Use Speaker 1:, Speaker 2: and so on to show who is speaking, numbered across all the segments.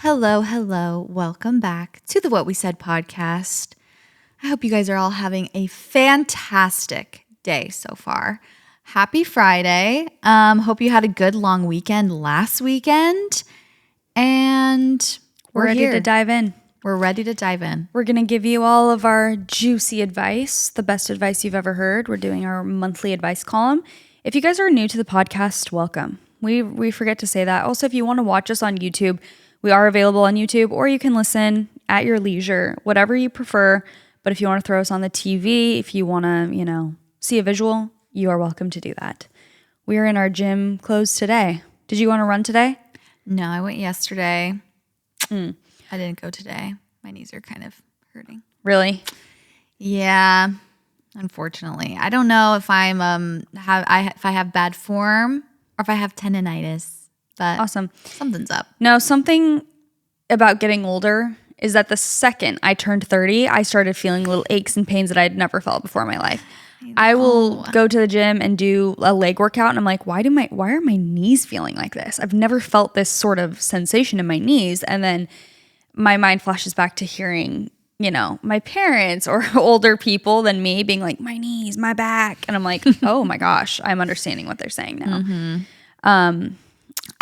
Speaker 1: Hello, hello. Welcome back to the What We Said podcast. I hope you guys are all having a fantastic day so far. Happy Friday. Hope you had a good long weekend last weekend. And
Speaker 2: we're ready to dive in.
Speaker 1: We're ready to dive in.
Speaker 2: We're going to give you all of our juicy advice, the best advice you've ever heard. We're doing our monthly advice column. If you guys are new to the podcast, welcome. We forget to say that. Also, if you want to watch us on YouTube, we are available on YouTube, or you can listen at your leisure, whatever you prefer. But if you want to throw us on the TV, if you want to, see a visual, you are welcome to do that. We are in our gym clothes today. Did you want to run today?
Speaker 1: No, I went yesterday. I didn't go today. My knees are kind of hurting.
Speaker 2: Really?
Speaker 1: Yeah, unfortunately. I don't know if if I have bad form or if I have tendonitis. But
Speaker 2: awesome.
Speaker 1: Something's up.
Speaker 2: No, something about getting older is that the second I turned 30, I started feeling little aches and pains that I had never felt before in my life. I will go to the gym and do a leg workout, and I'm like, why are my knees feeling like this? I've never felt this sort of sensation in my knees. And then my mind flashes back to hearing, my parents or older people than me being like, my knees, my back. And I'm like, oh my gosh, I'm understanding what they're saying now.
Speaker 1: Mm-hmm.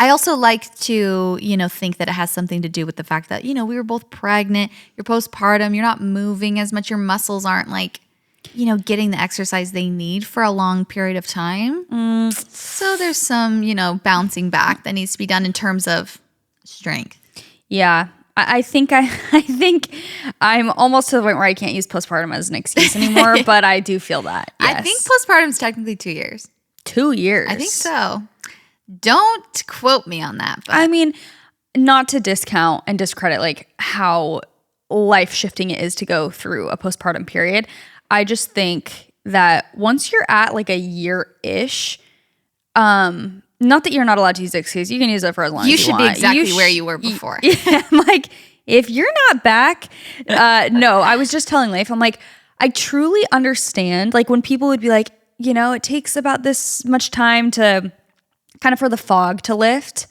Speaker 1: I also like to, think that it has something to do with the fact that, we were both pregnant, you're postpartum, you're not moving as much, your muscles aren't getting the exercise they need for a long period of time. So there's some, bouncing back that needs to be done in terms of strength.
Speaker 2: Yeah. I think I'm almost to the point where I can't use postpartum as an excuse anymore, but I do feel that. Yes.
Speaker 1: I think postpartum is technically 2 years.
Speaker 2: 2 years?
Speaker 1: I think so. Don't quote me on that. But.
Speaker 2: I mean, not to discount and discredit how life-shifting it is to go through a postpartum period. I just think that once you're at a year-ish, not that you're not allowed to use the excuse. You can use it for as long as you want.
Speaker 1: You should be exactly where you were before.
Speaker 2: Yeah, if you're not back, no, I was just telling Leif, I'm like, I truly understand, when people would be like, it takes about this much time to kind of for the fog to lift.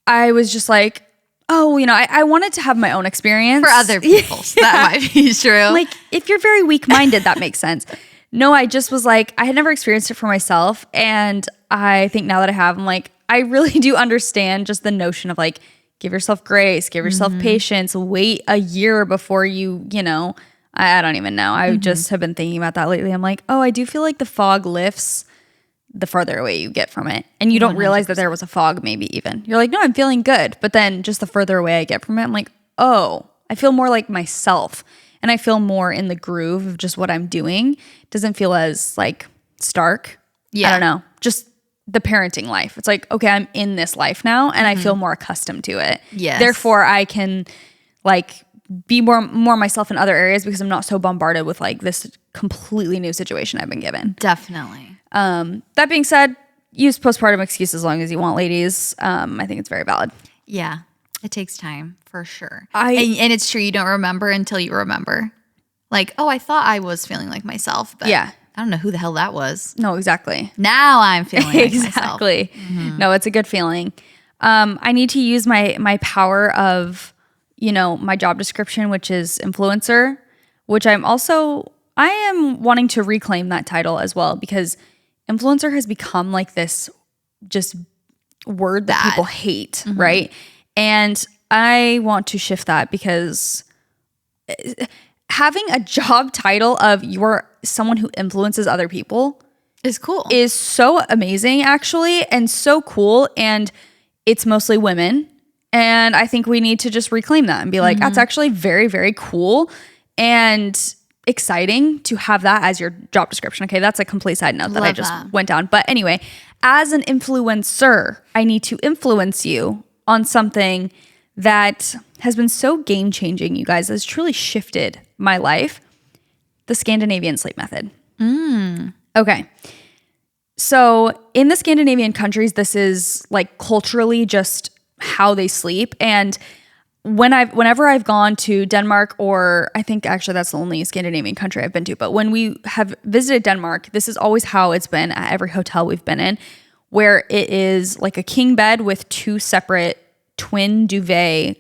Speaker 2: I was just like, oh, I wanted to have my own experience.
Speaker 1: For other people, so that might be true.
Speaker 2: If you're very weak-minded, that makes sense. No, I just was like, I had never experienced it for myself. And I think now that I have, I'm like, I really do understand just the notion of give yourself grace, give yourself patience, wait a year before you, I don't even know. I just have been thinking about that lately. I'm like, oh, I do feel like the fog lifts the farther away you get from it. And you don't 100%. Realize that there was a fog maybe even. You're like, no, I'm feeling good. But then just the further away I get from it, I'm like, oh, I feel more like myself. And I feel more in the groove of just what I'm doing. It doesn't feel as stark. Yeah. I don't know. Just the parenting life. It's like, okay, I'm in this life now and I feel more accustomed to it.
Speaker 1: Yes.
Speaker 2: Therefore, I can be more myself in other areas because I'm not so bombarded with this completely new situation I've been given.
Speaker 1: Definitely.
Speaker 2: That being said, use postpartum excuse as long as you want, ladies. I think it's very valid.
Speaker 1: Yeah, it takes time for sure. And it's true. You don't remember until you remember. I thought I was feeling like myself, but yeah. I don't know who the hell that was.
Speaker 2: No, exactly.
Speaker 1: Now I'm feeling like
Speaker 2: exactly. Myself. No, it's a good feeling. I need to use my power of, my job description, which is influencer, which I am wanting to reclaim that title as well, because influencer has become this just word that people hate, right? And I want to shift that because having a job title of you're someone who influences other people
Speaker 1: is cool.
Speaker 2: Is so amazing actually, and so cool, and it's mostly women. And I think we need to just reclaim that and be like, that's actually very, very cool and exciting to have that as your job description. Okay, that's a complete side note that I just went down. But anyway, as an influencer, I need to influence you on something that has been so game-changing, you guys, has truly shifted my life. The Scandinavian sleep method. Okay. So in the Scandinavian countries, this is culturally just how they sleep. And whenever I've gone to Denmark, or I think actually that's the only Scandinavian country I've been to, but when we have visited Denmark, this is always how it's been at every hotel we've been in, where it is a king bed with two separate twin duvet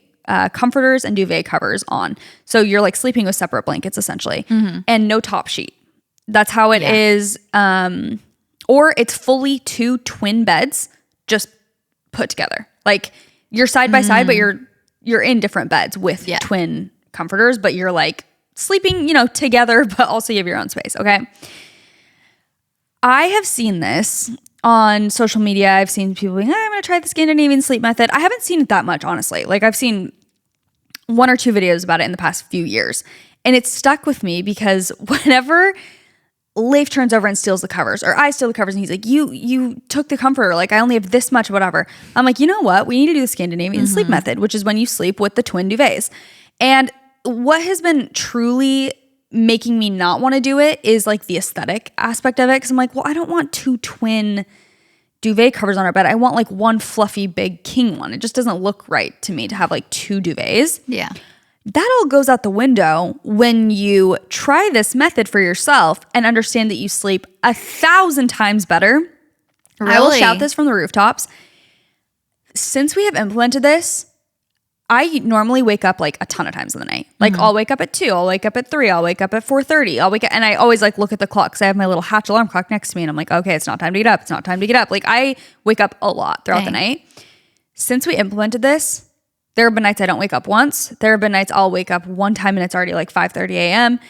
Speaker 2: comforters and duvet covers on. So you're like sleeping with separate blankets essentially, and no top sheet. That's how it is. Or it's fully 2 twin beds just put together. Like you're side by side, but you're in different beds with twin comforters, but you're like sleeping, together, but also you have your own space. Okay. I have seen this on social media. I've seen people being, I'm going to try the Scandinavian sleep method. I haven't seen it that much, honestly. Like I've seen 1 or 2 videos about it in the past few years, and it's stuck with me because whenever Leif turns over and steals the covers, or I steal the covers, and he's like, you took the comforter. Like I only have this much, whatever. I'm like, you know what? We need to do the Scandinavian sleep method, which is when you sleep with the twin duvets. And what has been truly making me not want to do it is like the aesthetic aspect of it. Cause I'm like, well, I don't want 2 twin duvet covers on our bed. I want like 1 fluffy big king one. It just doesn't look right to me to have like 2 duvets.
Speaker 1: Yeah.
Speaker 2: That all goes out the window when you try this method for yourself and understand that you sleep 1,000 times better.
Speaker 1: Really?
Speaker 2: I will shout this from the rooftops. Since we have implemented this, I normally wake up like a ton of times in the night. Like I'll wake up at 2, I'll wake up at 3, I'll wake up at 4:30. I'll wake up, and I always like look at the clock because I have my little Hatch alarm clock next to me, and I'm like, okay, it's not time to get up. It's not time to get up. Like I wake up a lot throughout the night. Since we implemented this, there have been nights I don't wake up once. There have been nights I'll wake up one time and it's already like 5:30 a.m.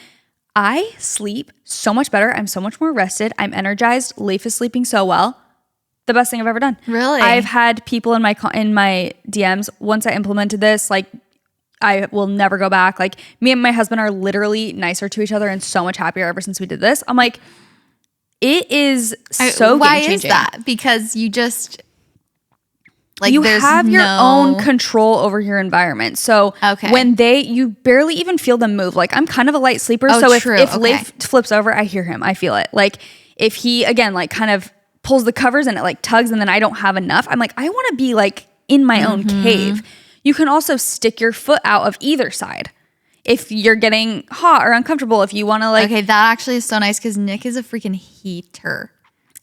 Speaker 2: I sleep so much better. I'm so much more rested. I'm energized. Leif is sleeping so well. The best thing I've ever done.
Speaker 1: Really?
Speaker 2: I've had people in my DMs, once I implemented this, like I will never go back. Like me and my husband are literally nicer to each other and so much happier ever since we did this. I'm like, it is so
Speaker 1: why
Speaker 2: game-changing.
Speaker 1: is that? Because you just like
Speaker 2: you have your own control over your environment. So when you barely even feel them move. Like I'm kind of a light sleeper. So if Leif flips over, I hear him. I feel it. Like if he again like kind of pulls the covers and it like tugs and then I don't have enough, I'm like, I want to be like in my own cave. You can also stick your foot out of either side if you're getting hot or uncomfortable. If you want to like,
Speaker 1: okay, that actually is so nice because Nick is a freaking heater.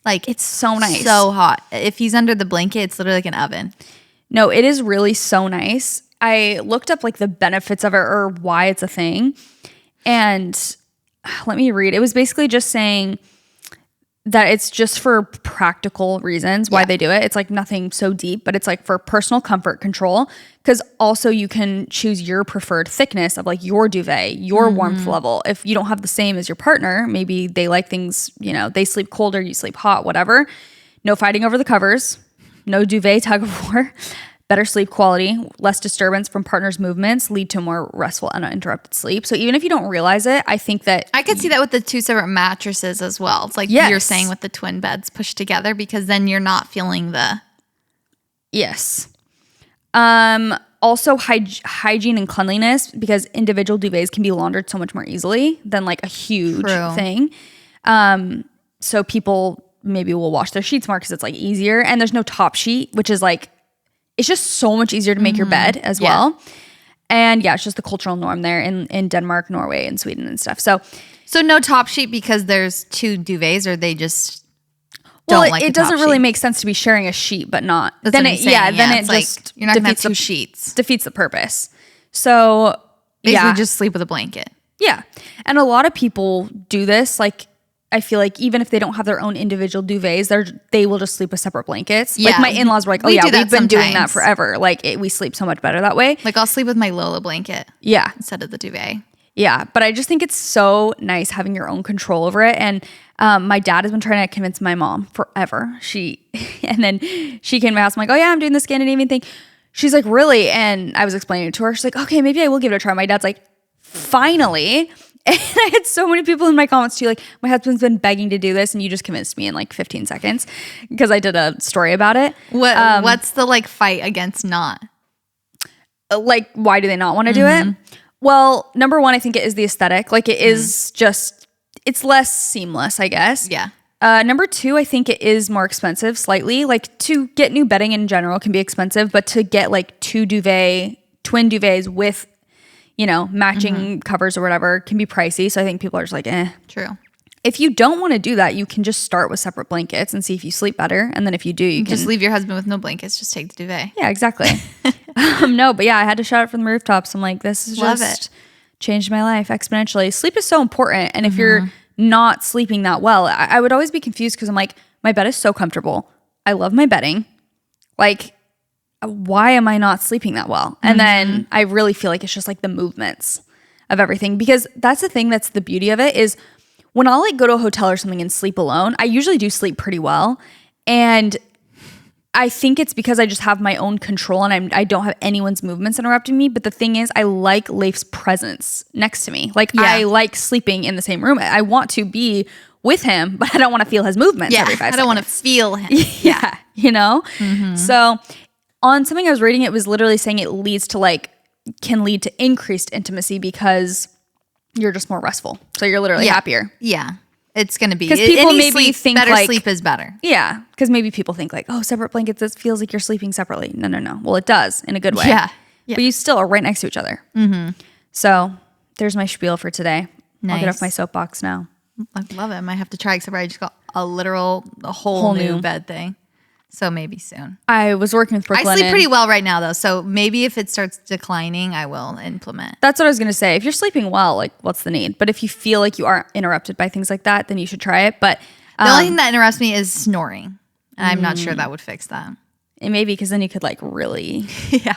Speaker 1: Like
Speaker 2: it's so nice,
Speaker 1: so hot. If he's under the blanket, it's literally like an oven.
Speaker 2: No, it is really so nice. I looked up like the benefits of it or why it's a thing, and let me read. It was basically just saying that it's just for practical reasons why they do it. It's like nothing so deep, but it's like for personal comfort control. Because also you can choose your preferred thickness of like your duvet, your warmth level. If you don't have the same as your partner, maybe they like things, they sleep colder, you sleep hot, whatever. No fighting over the covers, no duvet tug of war. Better sleep quality, less disturbance from partner's movements lead to more restful and uninterrupted sleep. So even if you don't realize it, I think that
Speaker 1: I could see that with the 2 separate mattresses as well. It's like you're saying with the twin beds pushed together because then you're not feeling the
Speaker 2: Also hygiene and cleanliness, because individual duvets can be laundered so much more easily than like a huge thing. So people maybe will wash their sheets more because it's like easier, and there's no top sheet, which is like it's just so much easier to make your bed as well. And it's just the cultural norm there in Denmark, Norway, and Sweden and stuff. So
Speaker 1: no top sheet because there's 2 duvets, or they just don't like
Speaker 2: it doesn't really make sense to be sharing a sheet, but not.
Speaker 1: That's
Speaker 2: then
Speaker 1: what I'm saying.
Speaker 2: then it
Speaker 1: like,
Speaker 2: just
Speaker 1: you're not gonna have 2 sheets.
Speaker 2: Defeats the purpose. So
Speaker 1: basically just sleep with a blanket.
Speaker 2: Yeah. And a lot of people do this. Like I feel like even if they don't have their own individual duvets, they will just sleep with separate blankets. Yeah. Like my in-laws were like, we've been doing that forever. Like we sleep so much better that way.
Speaker 1: Like I'll sleep with my Lola blanket.
Speaker 2: Yeah.
Speaker 1: Instead of the duvet.
Speaker 2: Yeah. But I just think it's so nice having your own control over it. And my dad has been trying to convince my mom forever. And then she came to my house. I'm like, oh yeah, I'm doing the Scandinavian thing. She's like, really? And I was explaining it to her. She's like, okay, maybe I will give it a try. My dad's like, finally. And I had so many people in my comments too, like, my husband's been begging to do this and you just convinced me in like 15 seconds because I did a story about it.
Speaker 1: What's the like fight against not?
Speaker 2: Like, why do they not want to do it? Well, number one, I think it is the aesthetic. Like it is just, it's less seamless, I guess.
Speaker 1: Yeah.
Speaker 2: Number two, I think it is more expensive slightly. Like to get new bedding in general can be expensive, but to get like twin duvets with, matching covers or whatever can be pricey. So I think people are just like, eh.
Speaker 1: True.
Speaker 2: if you don't want to do that, you can just start with separate blankets and see if you sleep better. And then if you do, you can
Speaker 1: just leave your husband with no blankets. Just take the duvet.
Speaker 2: Yeah, exactly. No, but yeah, I had to shout it from the rooftops. I'm like, this has just changed my life exponentially. Sleep is so important. And if you're not sleeping that well, I would always be confused because I'm like, my bed is so comfortable. I love my bedding. Like, why am I not sleeping that well? And then I really feel like it's just like the movements of everything, because that's the thing that's the beauty of it is when I'll like go to a hotel or something and sleep alone, I usually do sleep pretty well. And I think it's because I just have my own control and I don't have anyone's movements interrupting me. But the thing is, I like Leif's presence next to me. Like I like sleeping in the same room. I want to be with him, but I don't want to feel his movements every 5 seconds.
Speaker 1: I don't want to feel him.
Speaker 2: Yeah. You know? So on something I was reading, it was literally saying it leads to like, can lead to increased intimacy because you're just more restful. So you're literally happier.
Speaker 1: Yeah. It's going to be.
Speaker 2: Because people maybe think
Speaker 1: better
Speaker 2: like,
Speaker 1: sleep is better.
Speaker 2: Yeah. Because maybe people think like, oh, separate blankets, it feels like you're sleeping separately. No. Well, it does in a good way.
Speaker 1: Yeah.
Speaker 2: But you still are right next to each other. So there's my spiel for today. I'll get off my soapbox now.
Speaker 1: I love it. I might have to try, except for I just got a whole new bed thing. So maybe soon. I was working with Brooklyn. I sleep pretty well right now, though. So maybe if it starts declining, I will implement. That's what I was going to say. If you're sleeping well, like, what's the need? But if you feel like you are interrupted by things like that, then you should try it. But the only thing that interrupts me is snoring. And I'm not sure that would fix that. It may be, because then you could like really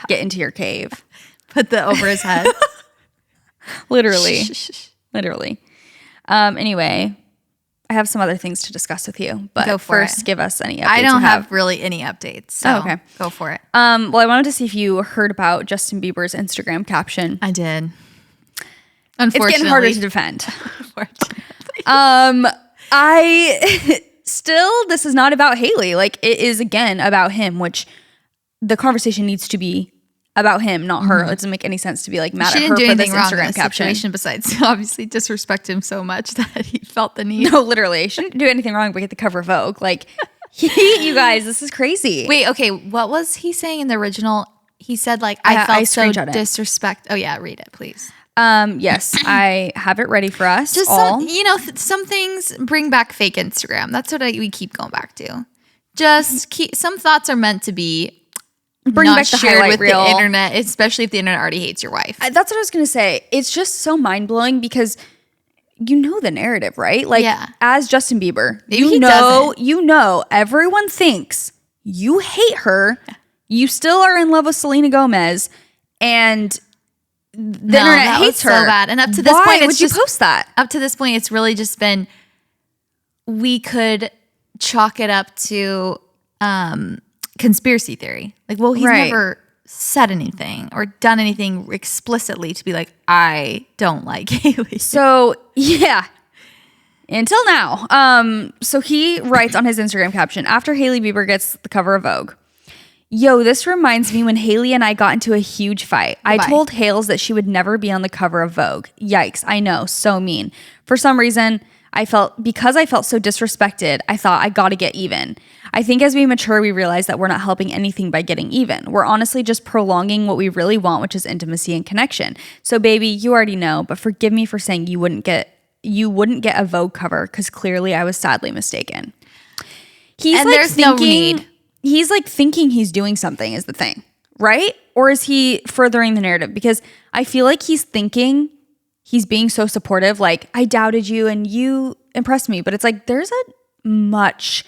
Speaker 1: get into your cave. Put the over his head. Literally. Literally. Anyway, I have some other things to discuss with you, but first give us any updates. I don't have really any updates, so okay. Go for it. Well, I wanted to see if you heard about Justin Bieber's Instagram caption. I did. Unfortunately. It's getting harder to defend. Unfortunately. I still, this is not about Haley. Like, it is, again, about him, which the conversation needs to be about him, not her. It doesn't make any sense to be like mad at her for this Instagram caption. Situation besides obviously disrespect him so much that he felt the need. No, literally. She didn't do anything wrong but get the cover of Vogue. Like, you guys, this is crazy. Wait, okay. What was he saying in the original? He said like, I felt so disrespect. Oh yeah, read it, please. Yes, I have it ready for us. Just all. Some things bring back fake Instagram. That's what we keep going back to. Just some thoughts are meant to be bring back the highlight reel with the internet, especially if the internet already hates your wife. That's what I was going to say. It's just so mind-blowing because you know the narrative, right? Like, as Justin Bieber, you know everyone thinks you hate her. You still are in love with Selena Gomez, and the internet hates her. So bad. And up to this point, would you post that? Up to this point, it's really just been, we could chalk it up to conspiracy theory. Like, well, he's never said anything or done anything explicitly to be like, I don't like Haley. So, yeah. Until now. So he writes on his Instagram caption, after Hailey Bieber gets the cover of Vogue, yo, this reminds me when Haley and I got into a huge fight. I told Hales that she would never be on the cover of Vogue. Yikes, I know, so mean. For some reason, because I felt so disrespected, I thought I gotta get even. I think as we mature, we realize that we're not helping anything by getting even. We're honestly just prolonging what we really want, which is intimacy and connection. So baby, you already know, but forgive me for saying you wouldn't get a Vogue cover because clearly I was sadly mistaken. There's no need. He's like thinking he's doing something is the thing, right? Or is he furthering the narrative? Because I feel like he's thinking he's being so supportive, like, I doubted you and you impressed me. But it's like, there's a much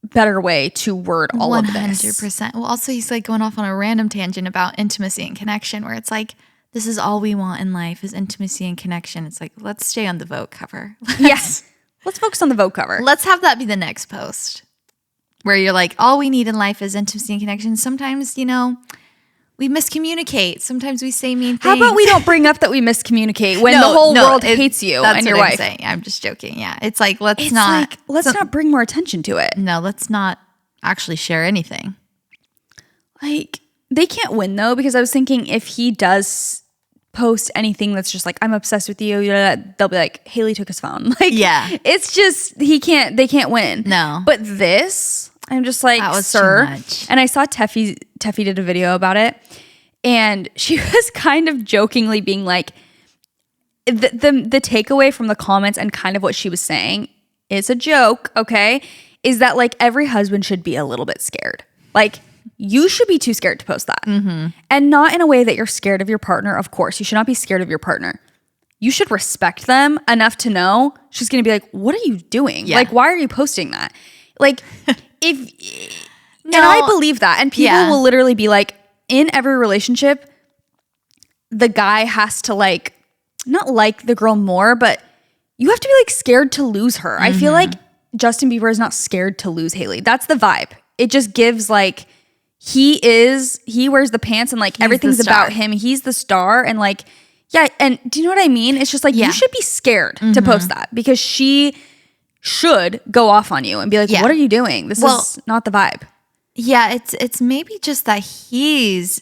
Speaker 1: better way to word all of this. 100%. Well, also he's like going off on a random tangent about intimacy and connection where it's like, this is all we want in life is intimacy and connection. It's like, let's stay on the Vogue cover. Yes. Let's focus on the Vogue cover. Let's have that be the next post where you're like, all we need in life is intimacy and connection. Sometimes, we miscommunicate. Sometimes we say mean things. How about we don't bring up that we miscommunicate when the whole world hates you and your wife? I'm just joking. Yeah. It's like, let's not bring more attention to it. No, let's not actually share anything. Like, they can't win though, because I was thinking if he does post anything that's just like, I'm obsessed with you, they'll be like, Haley took his phone. Like, yeah. It's just, they can't win. No. But this, I'm just like, that was sir. Too much. And I saw Teffy did a video about it. And she was kind of jokingly being like,
Speaker 2: the takeaway from the comments and kind of what she was saying is a joke, okay? Is that like every husband should be a little bit scared. Like you should be too scared to post that. And not in a way that you're scared of your partner. Of course, you should not be scared of your partner. You should respect them enough to know she's going to be like, what are you doing? Like, why are you posting that? Like if, and I believe that. And people will literally be like, in every relationship, the guy has to like, not like the girl more, but you have to be like scared to lose her. I feel like Justin Bieber is not scared to lose Hailey. That's the vibe. It just gives like, he wears the pants and like everything's about him. He's the star and like, yeah. And do you know what I mean? It's just like, you should be scared to post that because she should go off on you and be like, what are you doing? This is not the vibe.
Speaker 1: Yeah. It's maybe just that he's,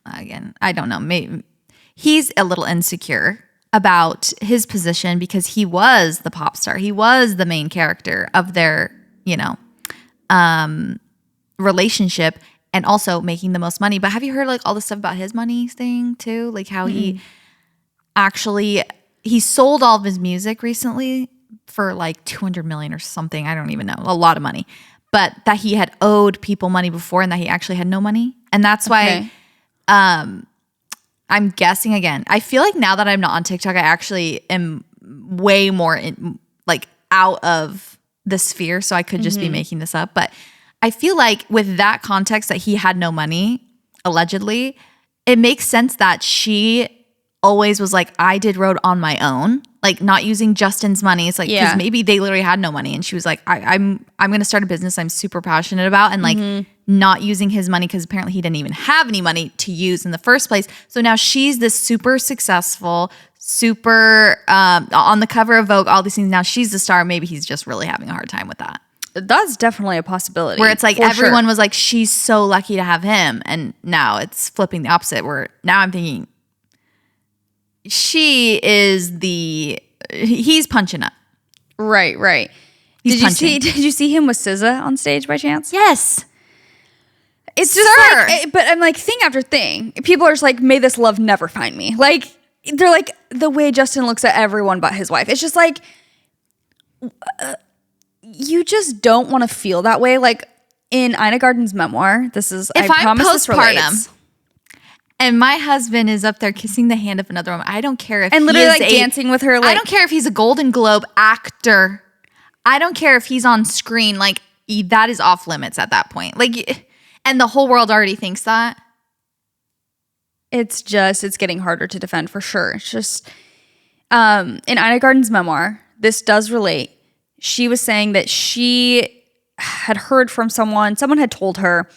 Speaker 1: again, I don't know. Maybe he's a little insecure about his position because he was the pop star. He was the main character of their, relationship and also making the most money. But have you heard like all the stuff about his money thing too? Like how he sold all of his music recently for like 200 million or something. I don't even know. A lot of money. But that he had owed people money before and that he actually had no money. And that's why I'm guessing again. I feel like now that I'm not on TikTok, I actually am way more out of the sphere. So I could just be making this up. But I feel like with that context that he had no money, allegedly, it makes sense that she always was like, I did road on my own, like not using Justin's money. It's like, because maybe they literally had no money. And she was like, I'm going to start a business I'm super passionate about and like not using his money because apparently he didn't even have any money to use in the first place. So now she's this super successful, super on the cover of Vogue, all these things. Now she's the star. Maybe he's just really having a hard time with that.
Speaker 2: That's definitely a possibility.
Speaker 1: Where it's like everyone was like, she's so lucky to have him. And now it's flipping the opposite where now I'm thinking he's punching up.
Speaker 2: Right. Did you see him with SZA on stage by chance?
Speaker 1: Yes.
Speaker 2: It's just like, but I'm like thing after thing. People are just like, may this love never find me. Like they're like the way Justin looks at everyone but his wife. It's just like, you just don't want to feel that way. Like in Ina Garten's memoir, I promise this relates.
Speaker 1: And my husband is up there kissing the hand of another woman. I don't care if
Speaker 2: and literally like dancing with her. Like,
Speaker 1: I don't care if he's a Golden Globe actor. I don't care if he's on screen. Like that is off limits at that point. Like, and the whole world already thinks that.
Speaker 2: It's getting harder to defend for sure. It's just in Ina Garten's memoir, this does relate. She was saying that she had heard from someone had told her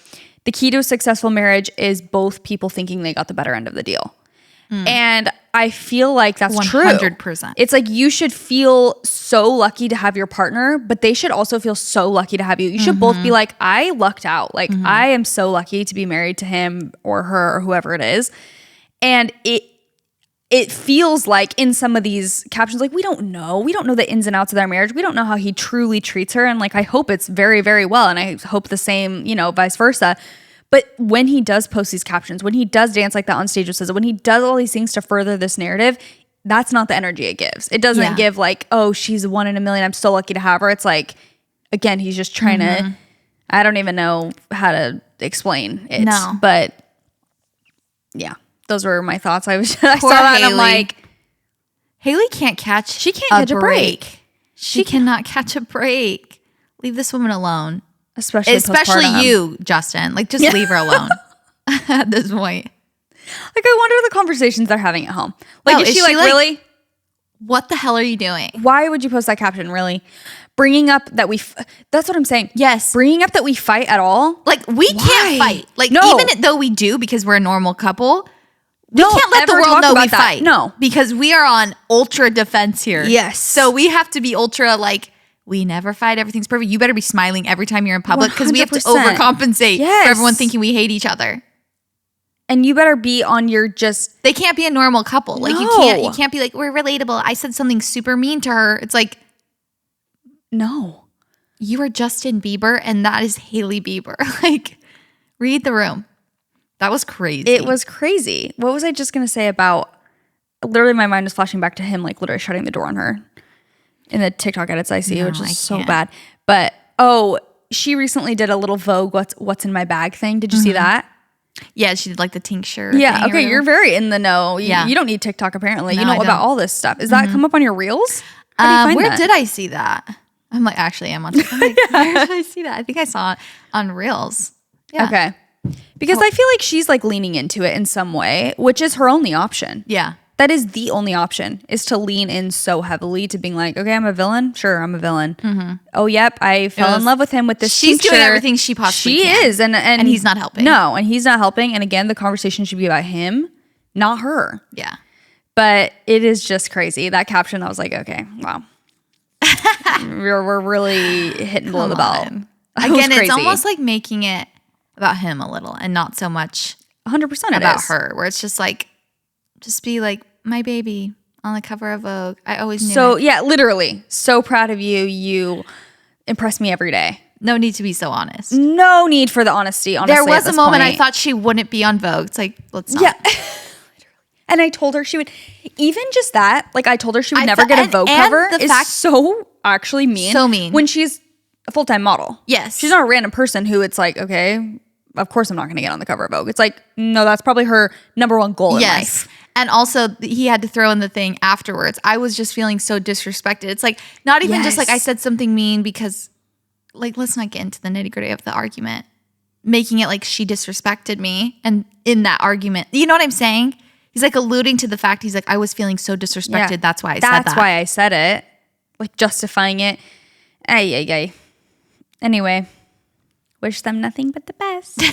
Speaker 2: the key to a successful marriage is both people thinking they got the better end of the deal. And I feel like that's
Speaker 1: 100%.
Speaker 2: True. It's like you should feel so lucky to have your partner, but they should also feel so lucky to have you. You should both be like, I lucked out. Like I am so lucky to be married to him or her or whoever it is. And it feels like in some of these captions, like we don't know the ins and outs of their marriage. We don't know how he truly treats her. And like, I hope it's very, very well. And I hope the same, vice versa. But when he does post these captions, when he does dance like that on stage with SZA, when he does all these things to further this narrative, that's not the energy it gives. It doesn't give like, oh, she's 1 in a million. I'm so lucky to have her. It's like, again, he's just trying to, I don't even know how to explain it.
Speaker 1: No.
Speaker 2: But yeah. Those were my thoughts. I saw that Hailey. And I'm like,
Speaker 1: Hailey can't catch a break. She cannot catch a break. Leave this woman alone. Especially you, Justin. Like, just leave her alone at this point.
Speaker 2: Like, I wonder the conversations they're having at home. Like, is she like, really?
Speaker 1: What the hell are you doing?
Speaker 2: Why would you post that caption, really? Bringing up that that's what I'm saying.
Speaker 1: Yes.
Speaker 2: Bringing up that we fight at all.
Speaker 1: Like, we can't fight. Like, even though we do because we're a normal couple, we can't let the world know we fight.
Speaker 2: No.
Speaker 1: Because we are on ultra defense here.
Speaker 2: Yes.
Speaker 1: So we have to be ultra like, we never fight. Everything's perfect. You better be smiling every time you're in public because we have to overcompensate for everyone thinking we hate each other.
Speaker 2: And you better be on your just...
Speaker 1: They can't be a normal couple. Like you can't be like, we're relatable. I said something super mean to her. It's like,
Speaker 2: no.
Speaker 1: You are Justin Bieber and that is Hailey Bieber. Like, read the room. That was crazy.
Speaker 2: It was crazy. What was I just going to say about literally my mind is flashing back to him like literally shutting the door on her in the TikTok edits I see, which is so bad. But she recently did a little Vogue what's in my bag thing. Did you see that?
Speaker 1: Yeah, she did like the tincture.
Speaker 2: Yeah, okay, you're very in the know. You don't need TikTok apparently. No, you know about all this stuff. Is that come up on your reels? How do you find
Speaker 1: where
Speaker 2: that?
Speaker 1: did I see that? I'm like, actually, I'm on TikTok. I'm like, where did I see that? I think I saw it on Reels. Yeah.
Speaker 2: Okay. Because I feel like she's like leaning into it in some way, which is her only option.
Speaker 1: Yeah.
Speaker 2: That is the only option, is to lean in so heavily to being like, okay, I'm a villain. Sure, I'm a villain. Oh, yep, I fell in love with him with this
Speaker 1: She's
Speaker 2: tincture.
Speaker 1: doing everything she possibly can.
Speaker 2: She is. And
Speaker 1: he's not helping.
Speaker 2: No, and he's not helping. And again, the conversation should be about him, not her.
Speaker 1: Yeah.
Speaker 2: But it is just crazy. That caption, I was like, okay, wow. we're really hitting below the belt.
Speaker 1: Again, it's almost like making it about him a little and not so much
Speaker 2: 100%
Speaker 1: about her, where it's just like, just be like my baby on the cover of Vogue. I always knew.
Speaker 2: So yeah, literally, so proud of you. You impress me every day.
Speaker 1: No need to be so honest.
Speaker 2: No need for the honesty. Honestly,
Speaker 1: there was a moment
Speaker 2: point.
Speaker 1: I thought she wouldn't be on Vogue. It's like, let's not.
Speaker 2: Yeah. And I told her she would, even just that, like I told her she would never get a Vogue cover is so actually mean.
Speaker 1: So mean.
Speaker 2: When she's a full-time model.
Speaker 1: Yes.
Speaker 2: She's not a random person who it's like, okay, of course I'm not going to get on the cover of Vogue. It's like, no, that's probably her number one goal in life.
Speaker 1: And also he had to throw in the thing afterwards. I was just feeling so disrespected. It's like, not even just like I said something mean because like, let's not get into the nitty gritty of the argument. Making it like she disrespected me. And in that argument, you know what I'm saying? He's like alluding to the fact he's like, I was feeling so disrespected. Yeah. That's why I said that.
Speaker 2: That's why I said it. Like justifying it. Ay. Anyway, wish them nothing but the best.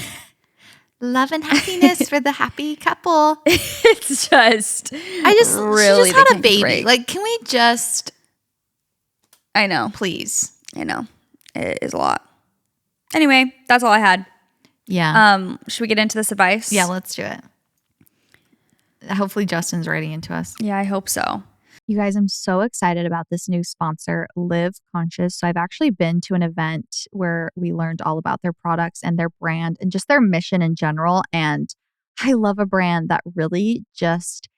Speaker 1: Love and happiness for the happy couple.
Speaker 2: It's just,
Speaker 1: really, she just had a baby. Break. Like, can we just?
Speaker 2: I know.
Speaker 1: Please.
Speaker 2: I know. It is a lot. Anyway, that's all I had.
Speaker 1: Yeah.
Speaker 2: Should we get into this advice?
Speaker 1: Yeah, let's do it. Hopefully Justin's writing into us.
Speaker 2: Yeah, I hope so.
Speaker 1: You guys, I'm so excited about this new sponsor, Live Conscious. So I've actually been to an event where we learned all about their products and their brand and just their mission in general. And I love a brand that really just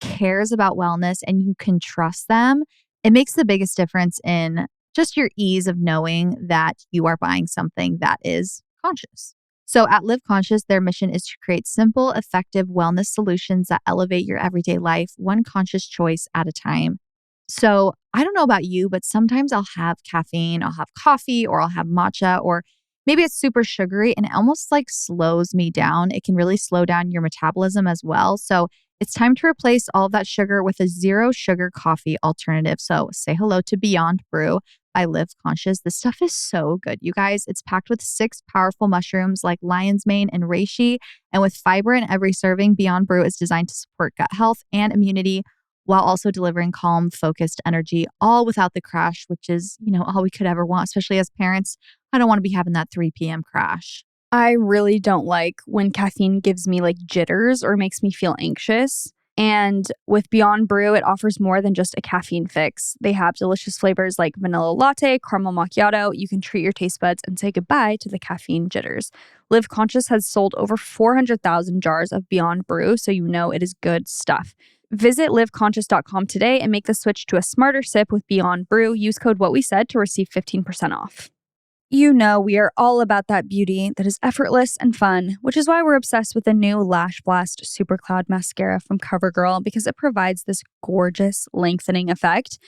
Speaker 1: cares about wellness and you can trust them. It makes the biggest difference in just your ease of knowing that you are buying something that is conscious. So at Live Conscious, their mission is to create simple, effective wellness solutions that elevate your everyday life, one conscious choice at a time. So I don't know about you, but sometimes I'll have caffeine, I'll have coffee, or I'll have matcha, or maybe it's super sugary and it almost like slows me down. It can really slow down your metabolism as well. So it's time to replace all of that sugar with a zero sugar coffee alternative. So say hello to Beyond Brew by Live Conscious. This stuff is so good, you guys. It's packed with 6 powerful mushrooms like lion's mane and reishi. And with fiber in every serving, Beyond Brew is designed to support gut health and immunity while also delivering calm, focused energy, all without the crash, which is, all we could ever want, especially as parents. I don't want to be having that 3 p.m. crash.
Speaker 2: I really don't like when caffeine gives me like jitters or makes me feel anxious. And with Beyond Brew, it offers more than just a caffeine fix. They have delicious flavors like vanilla latte, caramel macchiato. You can treat your taste buds and say goodbye to the caffeine jitters. Live Conscious has sold over 400,000 jars of Beyond Brew, so you know it is good stuff. Visit liveconscious.com today and make the switch to a smarter sip with Beyond Brew. Use code WHATWESAID to receive 15% off. You know we are all about that beauty that is effortless and fun, which is why we're obsessed with the new Lash Blast Supercloud Mascara from Covergirl because it provides this gorgeous lengthening effect.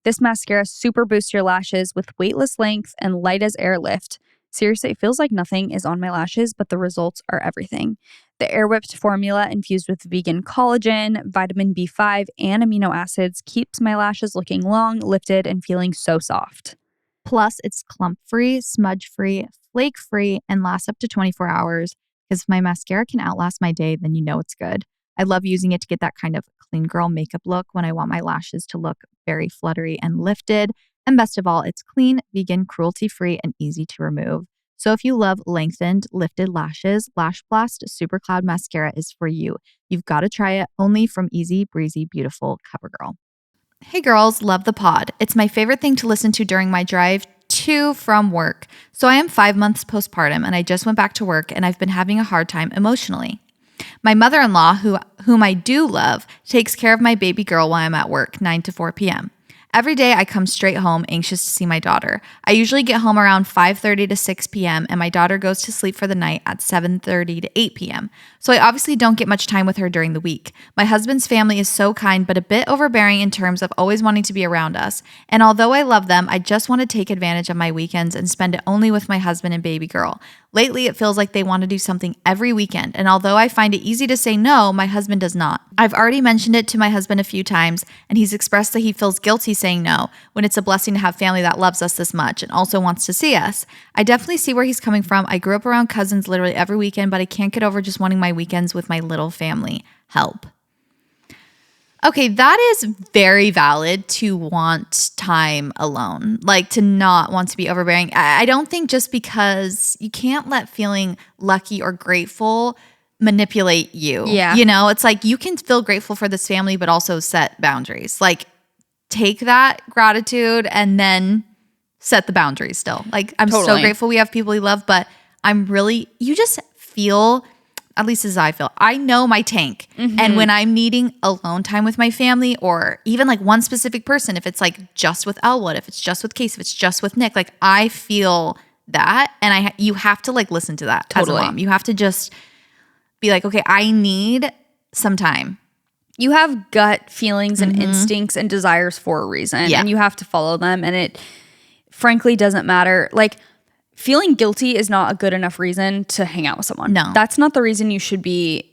Speaker 2: This mascara super boosts your lashes with weightless length and light as air lift. Seriously, it feels like nothing is on my lashes, but the results are everything. The air whipped formula infused with vegan collagen, vitamin B5, and amino acids keeps my lashes looking long, lifted, and feeling so soft.
Speaker 1: Plus, it's clump-free, smudge-free, flake-free, and lasts up to 24 hours. Because if my mascara can outlast my day, then you know it's good. I love using it to get that kind of clean girl makeup look when I want my lashes to look very fluttery and lifted. And best of all, it's clean, vegan, cruelty-free, and easy to remove. So if you love lengthened, lifted lashes, Lash Blast Supercloud Mascara is for you. You've got to try it only from Easy Breezy Beautiful Covergirl. Hey girls, love the pod. It's my favorite thing to listen to during my drive to from work. So I am 5 months postpartum and I just went back to work and I've been having a hard time emotionally. My mother-in-law, whom I do love, takes care of my baby girl while I'm at work, 9 to 4 p.m. Every day I come straight home anxious to see my daughter. I usually get home around 5:30 to 6 p.m. and my daughter goes to sleep for the night at 7:30 to 8 p.m. So I obviously don't get much time with her during the week. My husband's family is so kind but a bit overbearing in terms of always wanting to be around us. And although I love them, I just want to take advantage of my weekends and spend it only with my husband and baby girl. Lately, it feels like they want to do something every weekend, and although I find it easy to say no, my husband does not. I've already mentioned it to my husband a few times, and he's expressed that he feels guilty saying no when it's a blessing to have family that loves us this much and also wants to see us. I definitely see where he's coming from. I grew up around cousins literally every weekend, but I can't get over just wanting my weekends with my little family. Help. Okay, that is very valid to want time alone, like to not want to be overbearing. I don't think just because you can't let feeling lucky or grateful manipulate you.
Speaker 2: Yeah.
Speaker 1: You know, it's like you can feel grateful for this family, but also set boundaries. Like take that gratitude and then set the boundaries still. Like I'm so grateful we have people we love, but you just feel, at least as I feel, I know my tank. Mm-hmm. And when I'm needing alone time with my family or even like one specific person, if it's like just with Elwood, if it's just with Case, if it's just with Nick, like I feel that. And you have to like listen to that as a mom. You have to just be like, okay, I need some time.
Speaker 2: You have gut feelings and instincts and desires for a reason.
Speaker 1: Yeah.
Speaker 2: And you have to follow them. And it frankly doesn't matter. Like, feeling guilty is not a good enough reason to hang out with someone.
Speaker 1: No.
Speaker 2: That's not the reason you should be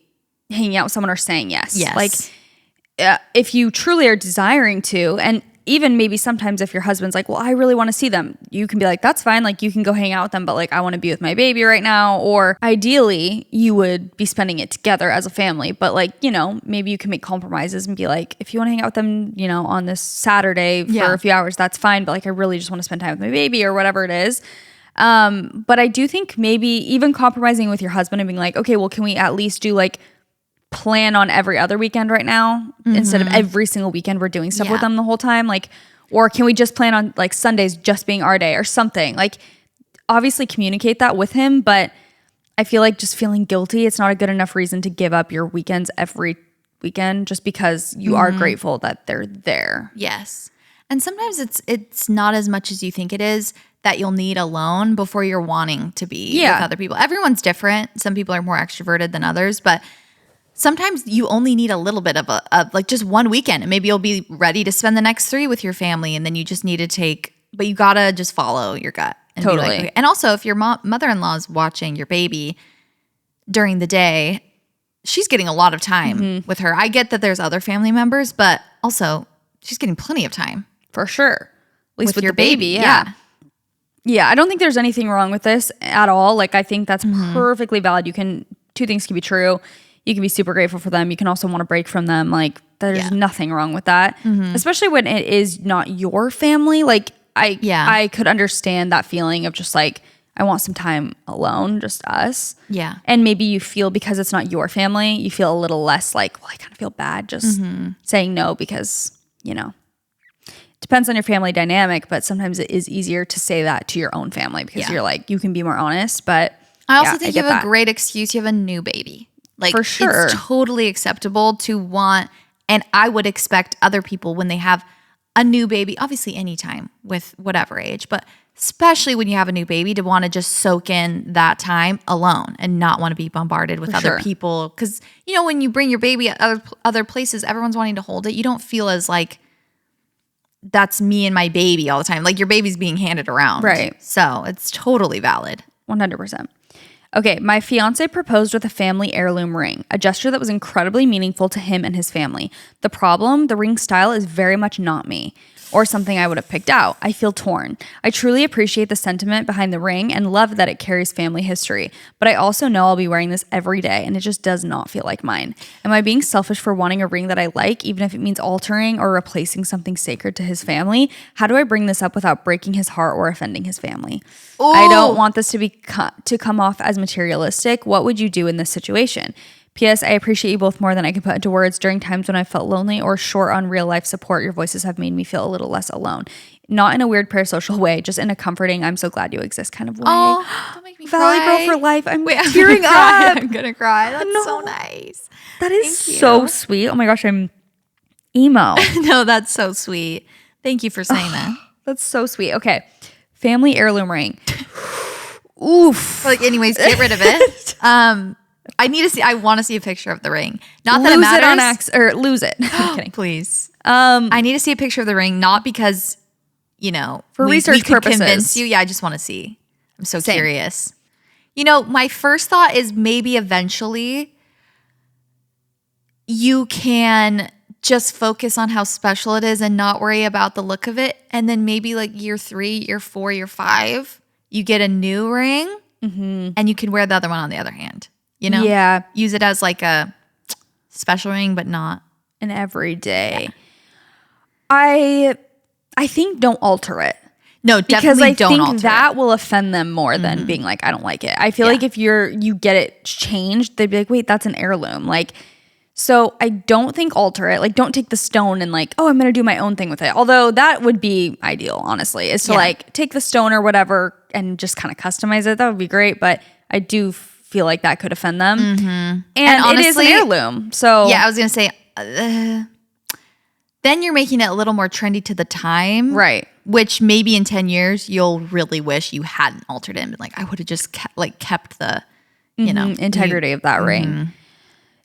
Speaker 2: hanging out with someone or saying yes.
Speaker 1: Yes.
Speaker 2: Like, if you truly are desiring to, and even maybe sometimes if your husband's like, well, I really want to see them, you can be like, that's fine. Like, you can go hang out with them, but like, I want to be with my baby right now. Or ideally, you would be spending it together as a family. But like, you know, maybe you can make compromises and be like, if you want to hang out with them, you know, on this Saturday for a few hours, that's fine. But like, I really just want to spend time with my baby or whatever it is. But I do think maybe even compromising with your husband and being like, okay, well, can we at least do like plan on every other weekend right now instead of every single weekend we're doing stuff with them the whole time? Like, or can we just plan on like Sundays just being our day or something? Like, obviously communicate that with him, but I feel like just feeling guilty, it's not a good enough reason to give up your weekends every weekend just because you are grateful that they're there.
Speaker 1: Yes. And sometimes it's not as much as you think it is that you'll need alone before you're wanting to be with other people. Everyone's different. Some people are more extroverted than others, but sometimes you only need a little bit of like just one weekend, and maybe you'll be ready to spend the next 3 with your family, and then you just need to but you gotta just follow your gut. And be like, okay. And also, if your mother-in-law is watching your baby during the day, she's getting a lot of time with her. I get that there's other family members, but also she's getting plenty of time.
Speaker 2: For sure. At least with your baby.
Speaker 1: Yeah.
Speaker 2: Yeah, I don't think there's anything wrong with this at all. Like, I think that's perfectly valid. Two things can be true. You can be super grateful for them. You can also want to break from them. Like, there's nothing wrong with that. Especially when it is not your family. Like, I could understand that feeling of just like, I want some time alone, just us.
Speaker 1: Yeah.
Speaker 2: And maybe you feel, because it's not your family, you feel a little less like, well, I kind of feel bad just saying no because, you know. Depends on your family dynamic, but sometimes it is easier to say that to your own family because you're like, you can be more honest. But
Speaker 1: I also think you have a great excuse. You have a new baby. Like,
Speaker 2: for sure.
Speaker 1: It's totally acceptable to want, and I would expect other people when they have a new baby, obviously anytime with whatever age, but especially when you have a new baby, to want to just soak in that time alone and not want to be bombarded with other people. Because, you know, when you bring your baby at other places, everyone's wanting to hold it. You don't feel as like, that's me and my baby all the time. Like, your baby's being handed around.
Speaker 2: Right.
Speaker 1: So it's totally valid.
Speaker 2: 100%. Okay, my fiance proposed with a family heirloom ring, a gesture that was incredibly meaningful to him and his family. The problem, the ring style is very much not me, or something I would have picked out. I feel torn. I truly appreciate the sentiment behind the ring and love that it carries family history, but I also know I'll be wearing this every day and it just does not feel like mine. Am I being selfish for wanting a ring that I like, even if it means altering or replacing something sacred to his family? How do I bring this up without breaking his heart or offending his family? Ooh. I don't want this to come off as materialistic. What would you do in this situation? P.S. I appreciate you both more than I can put into words. During times when I felt lonely or short on real life support, your voices have made me feel a little less alone. Not in a weird parasocial way, just in a comforting, I'm so glad you exist kind of way.
Speaker 1: Oh, don't make me
Speaker 2: Valley
Speaker 1: cry.
Speaker 2: Girl for life. I'm tearing up.
Speaker 1: I'm gonna cry. That's so nice.
Speaker 2: That is so sweet. Oh my gosh, I'm emo.
Speaker 1: No, that's so sweet. Thank you for saying that.
Speaker 2: That's so sweet. Okay. Family heirloom ring. Oof.
Speaker 1: Like, anyways, get rid of it. I want to see a picture of the ring. Not that
Speaker 2: lose
Speaker 1: it matters.
Speaker 2: it on or lose it. I'm kidding.
Speaker 1: Please. I need to see a picture of the ring, not because,
Speaker 2: for research
Speaker 1: could
Speaker 2: purposes.
Speaker 1: Convince you. Yeah, I just want to see. I'm so curious. My first thought is maybe eventually you can just focus on how special it is and not worry about the look of it. And then maybe like year 3, year 4, year 5, you get a new ring and you can wear the other one on the other hand.
Speaker 2: Yeah.
Speaker 1: Use it as like a special ring, but not
Speaker 2: an everyday. Yeah. I think don't alter it.
Speaker 1: No, definitely don't alter it.
Speaker 2: Because I think that will offend them more than being like, I don't like it. I feel like if you get it changed, they'd be like, wait, that's an heirloom. Like, so I don't think alter it. Like, don't take the stone and like, oh, I'm going to do my own thing with it. Although that would be ideal, honestly, is to like take the stone or whatever and just kind of customize it. That would be great. But I do feel like that could offend them. And honestly, it is an heirloom. So
Speaker 1: yeah, I was going to say, then you're making it a little more trendy to the time.
Speaker 2: Right.
Speaker 1: Which maybe in 10 years, you'll really wish you hadn't altered it and been like, I would have just kept the,
Speaker 2: integrity of that ring.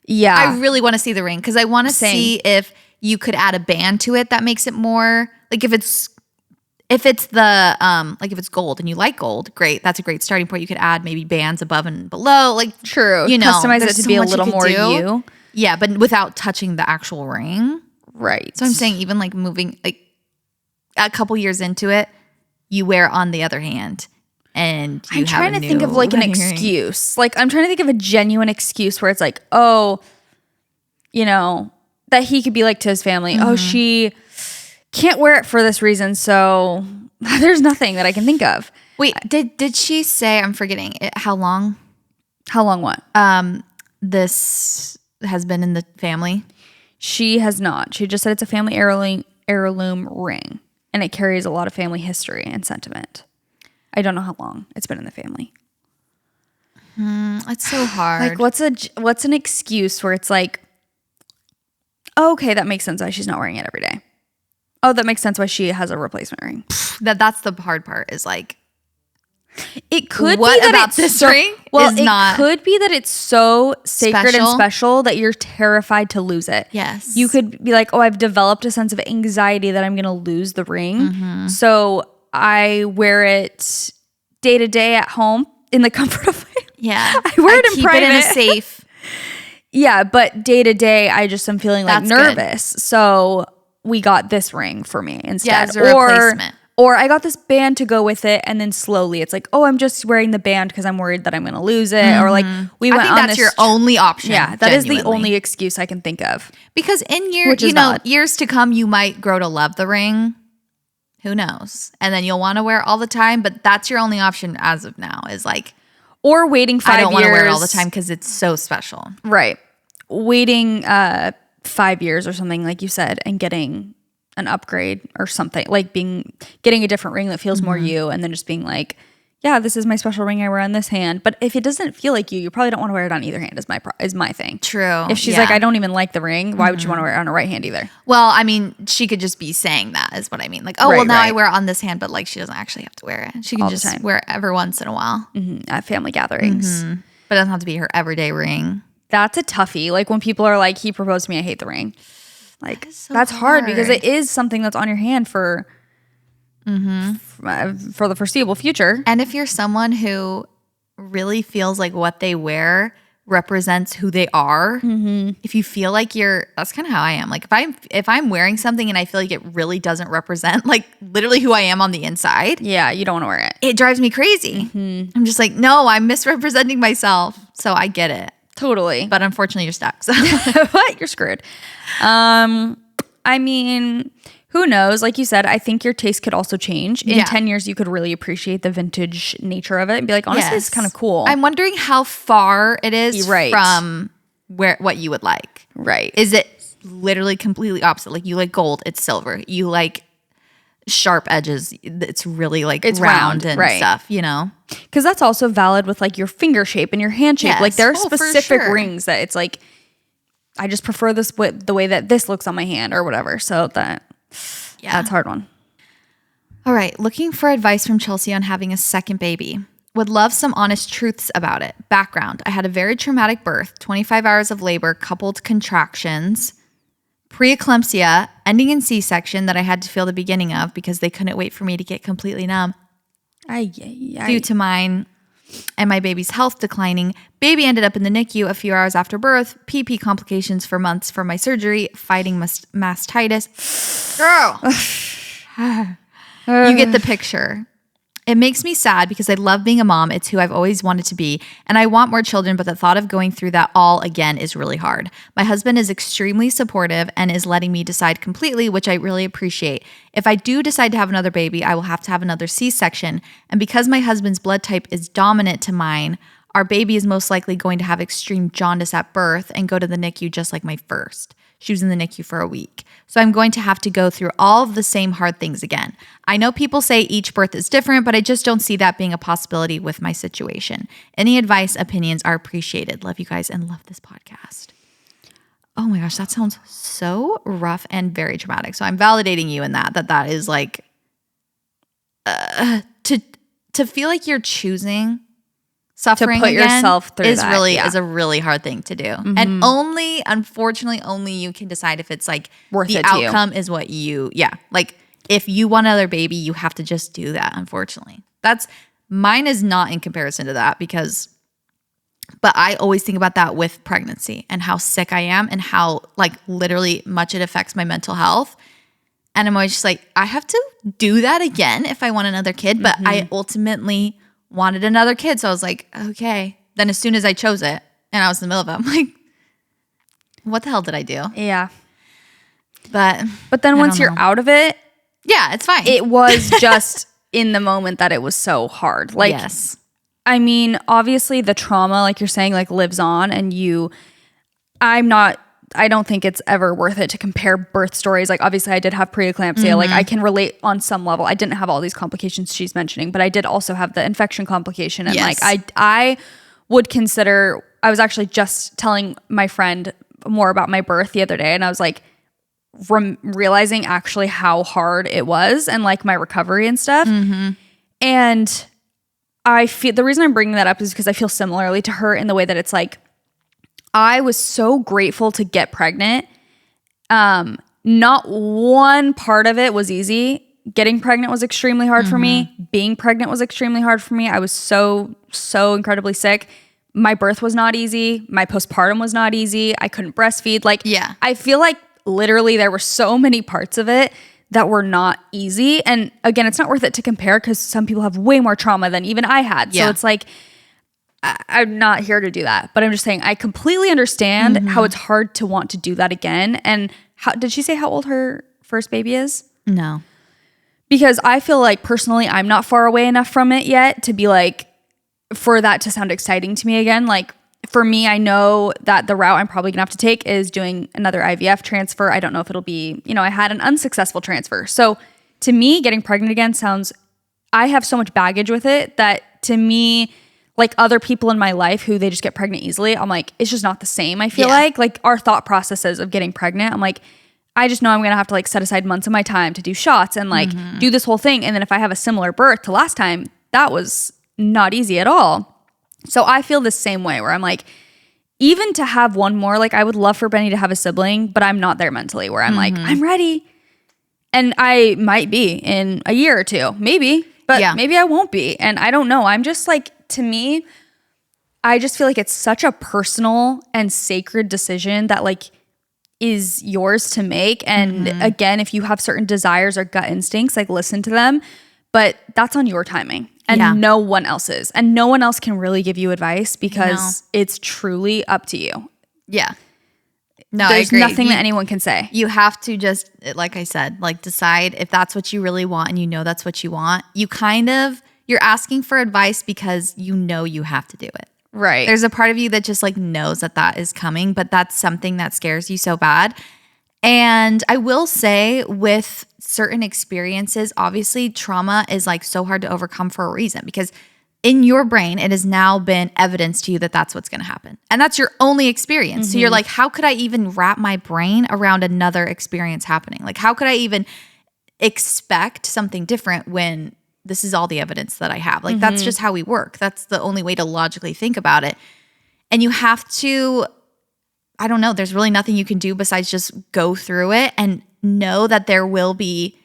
Speaker 2: Yeah.
Speaker 1: I really want to see the ring because I want to see if you could add a band to it that makes it more like if it's the if it's gold and you like gold, great. That's a great starting point. You could add maybe bands above and below. Like
Speaker 2: true. Customize it to be a little more you.
Speaker 1: Yeah, but without touching the actual ring.
Speaker 2: Right.
Speaker 1: So I'm saying even like moving like a couple years into it, you wear on the other hand. And I'm
Speaker 2: trying to think of like an excuse. Like I'm trying to think of a genuine excuse where it's like, oh, that he could be like to his family, oh, she can't wear it for this reason. So there's nothing that I can think of.
Speaker 1: Wait, did she say, I'm forgetting it, how long?
Speaker 2: How long what?
Speaker 1: This has been in the family?
Speaker 2: She has not. She just said it's a family heirloom ring and it carries a lot of family history and sentiment. I don't know how long it's been in the family.
Speaker 1: It's so hard.
Speaker 2: Like what's an excuse where it's like, oh, okay, that makes sense why she's not wearing it every day. Oh, that makes sense why she has a replacement ring.
Speaker 1: That's the hard part is like,
Speaker 2: it could
Speaker 1: what
Speaker 2: be that
Speaker 1: about
Speaker 2: it's
Speaker 1: this
Speaker 2: so,
Speaker 1: ring
Speaker 2: well,
Speaker 1: is
Speaker 2: it
Speaker 1: not
Speaker 2: could be that it's so sacred and special that you're terrified to lose it.
Speaker 1: Yes.
Speaker 2: You could be like, oh, I've developed a sense of anxiety that I'm going to lose the ring. So I wear it day to day at home in the comfort of my I wear it in
Speaker 1: keep
Speaker 2: private.
Speaker 1: It in a safe.
Speaker 2: Yeah, but day to day, I just am feeling like
Speaker 1: That's
Speaker 2: nervous. Good. So we got this ring for me instead.
Speaker 1: Yeah, as a replacement.
Speaker 2: Or I got this band to go with it, and then slowly it's like, oh, I'm just wearing the band because I'm worried that I'm going to lose it. Or like we went on
Speaker 1: that's your only option.
Speaker 2: Yeah, that is the only excuse I can think of.
Speaker 1: Because in years to come, you might grow to love the ring. Who knows? And then you'll want to wear it all the time, but that's your only option as of now is like,
Speaker 2: or waiting 5 years.
Speaker 1: I don't want to wear it all the time because it's so special.
Speaker 2: Right. Waiting 5 years or something, like you said, and getting an upgrade or something, like getting a different ring that feels more you, and then just being like, yeah, this is my special ring I wear on this hand. But if it doesn't feel like you probably don't want to wear it on either hand is my thing.
Speaker 1: True.
Speaker 2: If she's like, I don't even like the ring, why would you want to wear it on a right hand either?
Speaker 1: Well, I mean, she could just be saying that is what I mean. Like, oh, well, now I wear it on this hand, but like she doesn't actually have to wear it. She can just wear it every once in a while.
Speaker 2: At family gatherings.
Speaker 1: But it doesn't have to be her everyday ring.
Speaker 2: That's a toughie. Like when people are like, he proposed to me, I hate the ring. Like that's hard because it is something that's on your hand for the foreseeable future.
Speaker 1: And if you're someone who really feels like what they wear represents who they are, if you feel like that's kind of how I am. Like if I'm wearing something and I feel like it really doesn't represent like literally who I am on the inside.
Speaker 2: Yeah, you don't want to wear it.
Speaker 1: It drives me crazy. I'm just like, no, I'm misrepresenting myself. So I get it.
Speaker 2: Totally.
Speaker 1: But unfortunately you're stuck. So
Speaker 2: what? You're screwed. I mean, who knows? Like you said, I think your taste could also change. In 10 years, you could really appreciate the vintage nature of it and be like, honestly, it's kind of cool.
Speaker 1: I'm wondering how far it is from what you would like.
Speaker 2: Right.
Speaker 1: Is it literally completely opposite? Like you like gold, it's silver. You like sharp edges, it's really like it's round and stuff,
Speaker 2: Because that's also valid with like your finger shape and your hand shape. Like there are specific rings that it's like, I just prefer this with the way that this looks on my hand or whatever. So that's a hard one.
Speaker 1: All right. Looking for advice from Chelsea on having a second baby. Would love some honest truths about it. Background. I had a very traumatic birth, 25 hours of labor, coupled contractions, preeclampsia, ending in C-section that I had to feel the beginning of because they couldn't wait for me to get completely numb. Due to mine and my baby's health declining, baby ended up in the NICU a few hours after birth, PP complications for months from my surgery, fighting mastitis. Girl! You get the picture. It makes me sad because I love being a mom. It's who I've always wanted to be. And I want more children, but the thought of going through that all again is really hard. My husband is extremely supportive and is letting me decide completely, which I really appreciate. If I do decide to have another baby, I will have to have another C-section. And because my husband's blood type is dominant to mine, our baby is most likely going to have extreme jaundice at birth and go to the NICU just like my first. She was in the NICU for a week. So I'm going to have to go through all of the same hard things again. I know people say each birth is different, but I just don't see that being a possibility with my situation. Any advice, opinions are appreciated. Love you guys and love this podcast. Oh my gosh, that sounds so rough and very traumatic. So I'm validating you in that is like to feel like you're choosing suffering
Speaker 2: to put
Speaker 1: again
Speaker 2: yourself through
Speaker 1: is
Speaker 2: that,
Speaker 1: really is a really hard thing to do. And unfortunately only you can decide if it's like
Speaker 2: worth
Speaker 1: the
Speaker 2: it to you.
Speaker 1: outcome is what you like if you want another baby, you have to just do that, unfortunately. Mine is not in comparison to that but I always think about that with pregnancy and how sick I am and how like literally much it affects my mental health. And I'm always just like, I have to do that again if I want another kid. But I ultimately wanted another kid. So I was like, okay. Then as soon as I chose it and I was in the middle of it, I'm like, what the hell did I do?
Speaker 2: Yeah.
Speaker 1: But
Speaker 2: then once you're out of it,
Speaker 1: yeah, it's fine.
Speaker 2: it was just in the moment that it was so hard. Like,
Speaker 1: yes.
Speaker 2: I mean, obviously the trauma, like you're saying, like lives on and I don't think it's ever worth it to compare birth stories. Like obviously I did have preeclampsia. Like I can relate on some level. I didn't have all these complications she's mentioning, but I did also have the infection complication. And like I would consider, I was actually just telling my friend more about my birth the other day. And I was like realizing actually how hard it was and like my recovery and stuff. And I feel the reason I'm bringing that up is because I feel similarly to her in the way that it's like, I was so grateful to get pregnant. Not one part of it was easy. Getting pregnant was extremely hard for me. Being pregnant was extremely hard for me. I was so incredibly sick. My birth was not easy. My postpartum was not easy. I couldn't breastfeed. Like, I feel like literally there were so many parts of it that were not easy. And again, it's not worth it to compare because some people have way more trauma than even I had. So it's like, I'm not here to do that, but I'm just saying I completely understand how it's hard to want to do that again. And how did she say how old her first baby is?
Speaker 1: No.
Speaker 2: Because I feel like personally, I'm not far away enough from it yet to be like, for that to sound exciting to me again. Like for me, I know that the route I'm probably gonna have to take is doing another IVF transfer. I don't know if it'll be, I had an unsuccessful transfer. So to me, getting pregnant again I have so much baggage with it that to me, like other people in my life who they just get pregnant easily, I'm like, it's just not the same. I feel like our thought processes of getting pregnant, I'm like, I just know I'm going to have to like set aside months of my time to do shots and like do this whole thing. And then if I have a similar birth to last time, that was not easy at all. So I feel the same way where I'm like, even to have one more, like I would love for Benny to have a sibling, but I'm not there mentally where I'm like, I'm ready. And I might be in a year or two, maybe, but maybe I won't be. And I don't know. I'm just like, to me, I just feel like it's such a personal and sacred decision that like is yours to make. And again, if you have certain desires or gut instincts, like listen to them, but that's on your timing and no one else's. And no one else can really give you advice because it's truly up to you. Yeah. No, there's nothing that anyone can say. You have to just, like I said, like decide if that's what you really want and that's what you want. You're asking for advice because you have to do it. Right. There's a part of you that just like knows that is coming, but that's something that scares you so bad. And I will say with certain experiences, obviously trauma is like so hard to overcome for a reason because
Speaker 1: in your brain, it has now been evidence to you that that's what's going to happen. And that's your only experience. So you're like, how could I even wrap my brain around another experience happening? Like, how could I even expect something different when this is all the evidence that I have? Like, that's just how we work. That's the only way to logically think about it. And you have to, I don't know, there's really nothing you can do besides just go through it and know that there will be,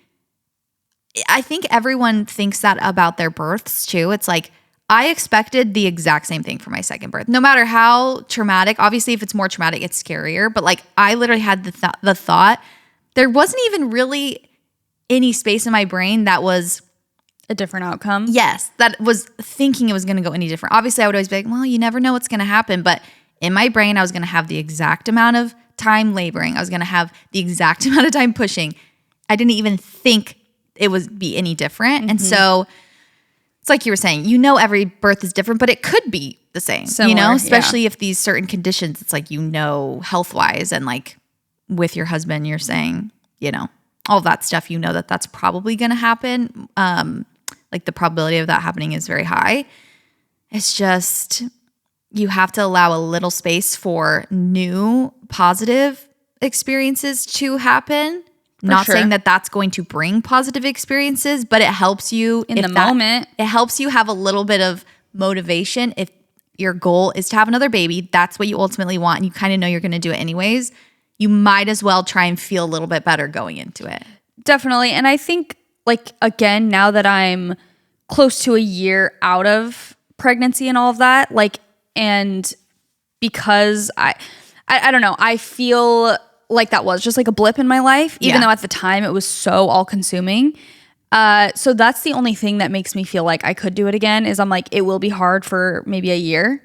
Speaker 1: I think everyone thinks that about their births too. It's like, I expected the exact same thing for my second birth. No matter how traumatic, obviously if it's more traumatic, it's scarier. But like I literally had the thought, there wasn't even really any space in my brain that was
Speaker 2: a different outcome.
Speaker 1: Yes, that was thinking it was going to go any different. Obviously I would always be like, well, you never know what's going to happen. But in my brain, I was going to have the exact amount of time laboring. I was going to have the exact amount of time pushing. I didn't even think it would be any different. And so it's like you were saying, you know, every birth is different, but it could be the same,
Speaker 2: Similar,
Speaker 1: you know, especially if these certain conditions, it's like, you know, health-wise and like with your husband, you're saying, you know, all that stuff, you know, that that's probably going to happen. Like the probability of that happening is very high. It's just, you have to allow a little space for new positive experiences to happen. Not saying that that's going to bring positive experiences, but it helps you
Speaker 2: in the moment.
Speaker 1: It helps you have a little bit of motivation. If your goal is to have another baby, that's what you ultimately want, and you kind of know you're going to do it anyways, you might as well try and feel a little bit better going into it.
Speaker 2: Definitely. And I think, like, again, now that I'm close to a year out of pregnancy and all of that, like, and because I don't know, I feel like that was just like a blip in my life, even though at the time it was so all consuming. So that's the only thing that makes me feel like I could do it again, is I'm like, it will be hard for maybe a year,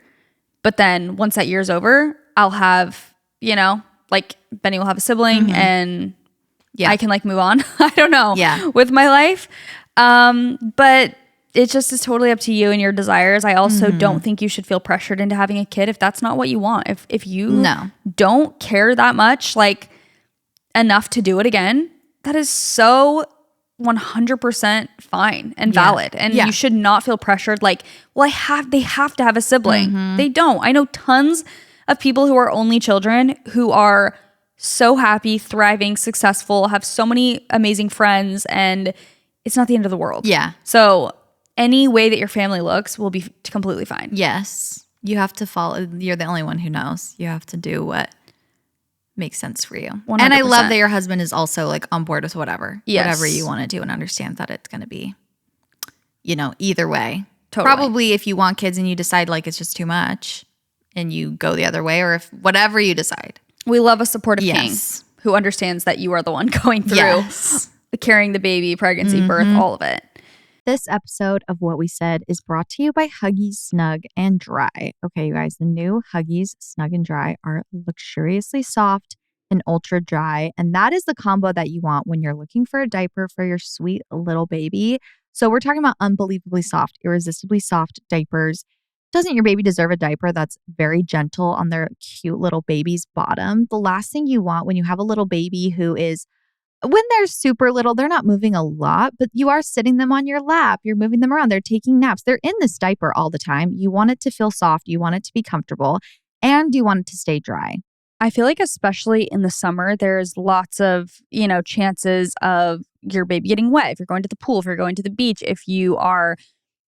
Speaker 2: but then once that year's over, I'll have, you know, like Benny will have a sibling and I can like move on. I don't know with my life. But it just is totally up to you and your desires. I also don't think you should feel pressured into having a kid if that's not what you want. If you don't care that much, like enough to do it again, that is so 100% fine and valid. And you should not feel pressured like, well, they have to have a sibling. They don't. I know tons of people who are only children who are so happy, thriving, successful, have so many amazing friends, and it's not the end of the world.
Speaker 1: Yeah.
Speaker 2: So any way that your family looks will be completely fine.
Speaker 1: Yes. You have to follow. You're the only one who knows. You have to do what makes sense for you.
Speaker 2: 100%.
Speaker 1: And I love that your husband is also like on board with whatever you want to do, and understands that it's going to be, you know, either way.
Speaker 2: Totally.
Speaker 1: Probably if you want kids and you decide like it's just too much and you go the other way, or if whatever you decide.
Speaker 2: We love a supportive king who understands that you are the one going through carrying the baby, pregnancy, birth, all of it.
Speaker 1: This episode of What We Said is brought to you by Huggies Snug and Dry. Okay, you guys, the new Huggies Snug and Dry are luxuriously soft and ultra dry. And that is the combo that you want when you're looking for a diaper for your sweet little baby. So we're talking about unbelievably soft, irresistibly soft diapers. Doesn't your baby deserve a diaper that's very gentle on their cute little baby's bottom? The last thing you want when you have a little baby who is, when they're super little, they're not moving a lot, but you are sitting them on your lap. You're moving them around. They're taking naps. They're in this diaper all the time. You want it to feel soft. You want it to be comfortable, and you want it to stay dry.
Speaker 2: I feel like especially in the summer, there's lots of, you know, chances of your baby getting wet. If you're going to the pool, if you're going to the beach, if you are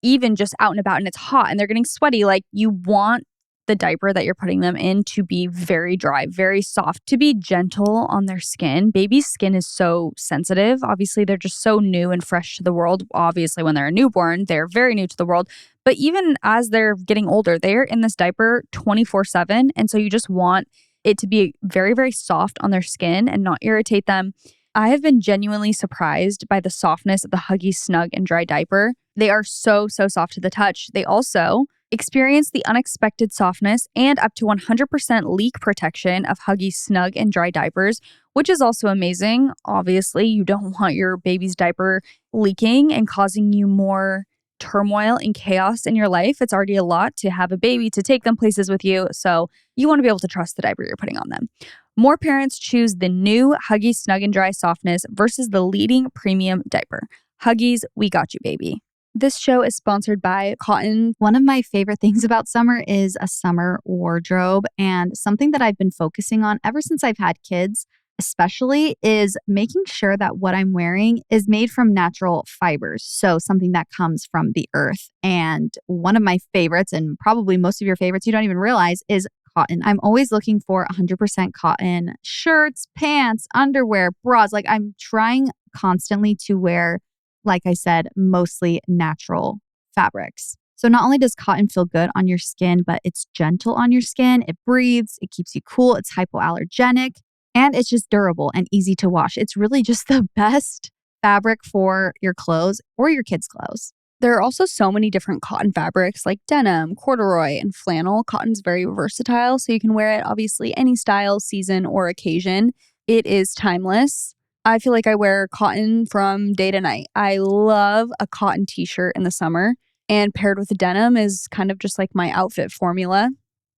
Speaker 2: even just out and about and it's hot and they're getting sweaty, like you want the diaper that you're putting them in to be very dry, very soft, to be gentle on their skin. Baby's skin is so sensitive. Obviously, they're just so new and fresh to the world. Obviously, when they're a newborn, they're very new to the world. But even as they're getting older, they're in this diaper 24/7. And so you just want it to be very, very soft on their skin and not irritate them. I have been genuinely surprised by the softness of the Huggies Snug and Dry diaper. They are so, so soft to the touch. They also experience the unexpected softness and up to 100% leak protection of Huggies Snug and Dry diapers, which is also amazing. Obviously, you don't want your baby's diaper leaking and causing you more turmoil and chaos in your life. It's already a lot to have a baby, to take them places with you. So you want to be able to trust the diaper you're putting on them. More parents choose the new Huggies Snug and Dry softness versus the leading premium diaper. Huggies, we got you, baby. This show is sponsored by Cotton.
Speaker 1: One of my favorite things about summer is a summer wardrobe, and something that I've been focusing on ever since I've had kids, especially, is making sure that what I'm wearing is made from natural fibers. So something that comes from the earth. And one of my favorites, and probably most of your favorites you don't even realize, is cotton. I'm always looking for 100% cotton shirts, pants, underwear, bras. Like I'm trying constantly to wear, like I said, mostly natural fabrics. So not only does cotton feel good on your skin, but it's gentle on your skin. It breathes, it keeps you cool, it's hypoallergenic, and it's just durable and easy to wash. It's really just the best fabric for your clothes or your kids' clothes.
Speaker 2: There are also so many different cotton fabrics like denim, corduroy, and flannel. Cotton's very versatile, so you can wear it obviously any style, season, or occasion. It is timeless. I feel like I wear cotton from day to night. I love a cotton t-shirt in the summer, and paired with denim is kind of just like my outfit formula.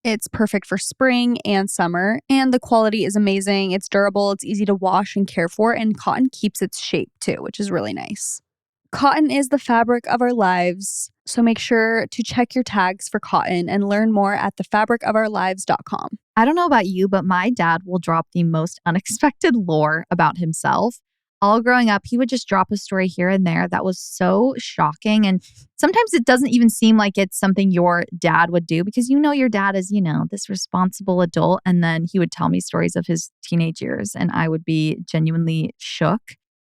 Speaker 2: It's perfect for spring and summer, and the quality is amazing. It's durable, it's easy to wash and care for, and cotton keeps its shape too, which is really nice. Cotton is the fabric of our lives, so make sure to check your tags for cotton and learn more at thefabricofourlives.com.
Speaker 1: I don't know about you, but my dad will drop the most unexpected lore about himself. All growing up, he would just drop a story here and there that was so shocking. And sometimes it doesn't even seem like it's something your dad would do because your dad is, this responsible adult. And then he would tell me stories of his teenage years and I would be genuinely shook.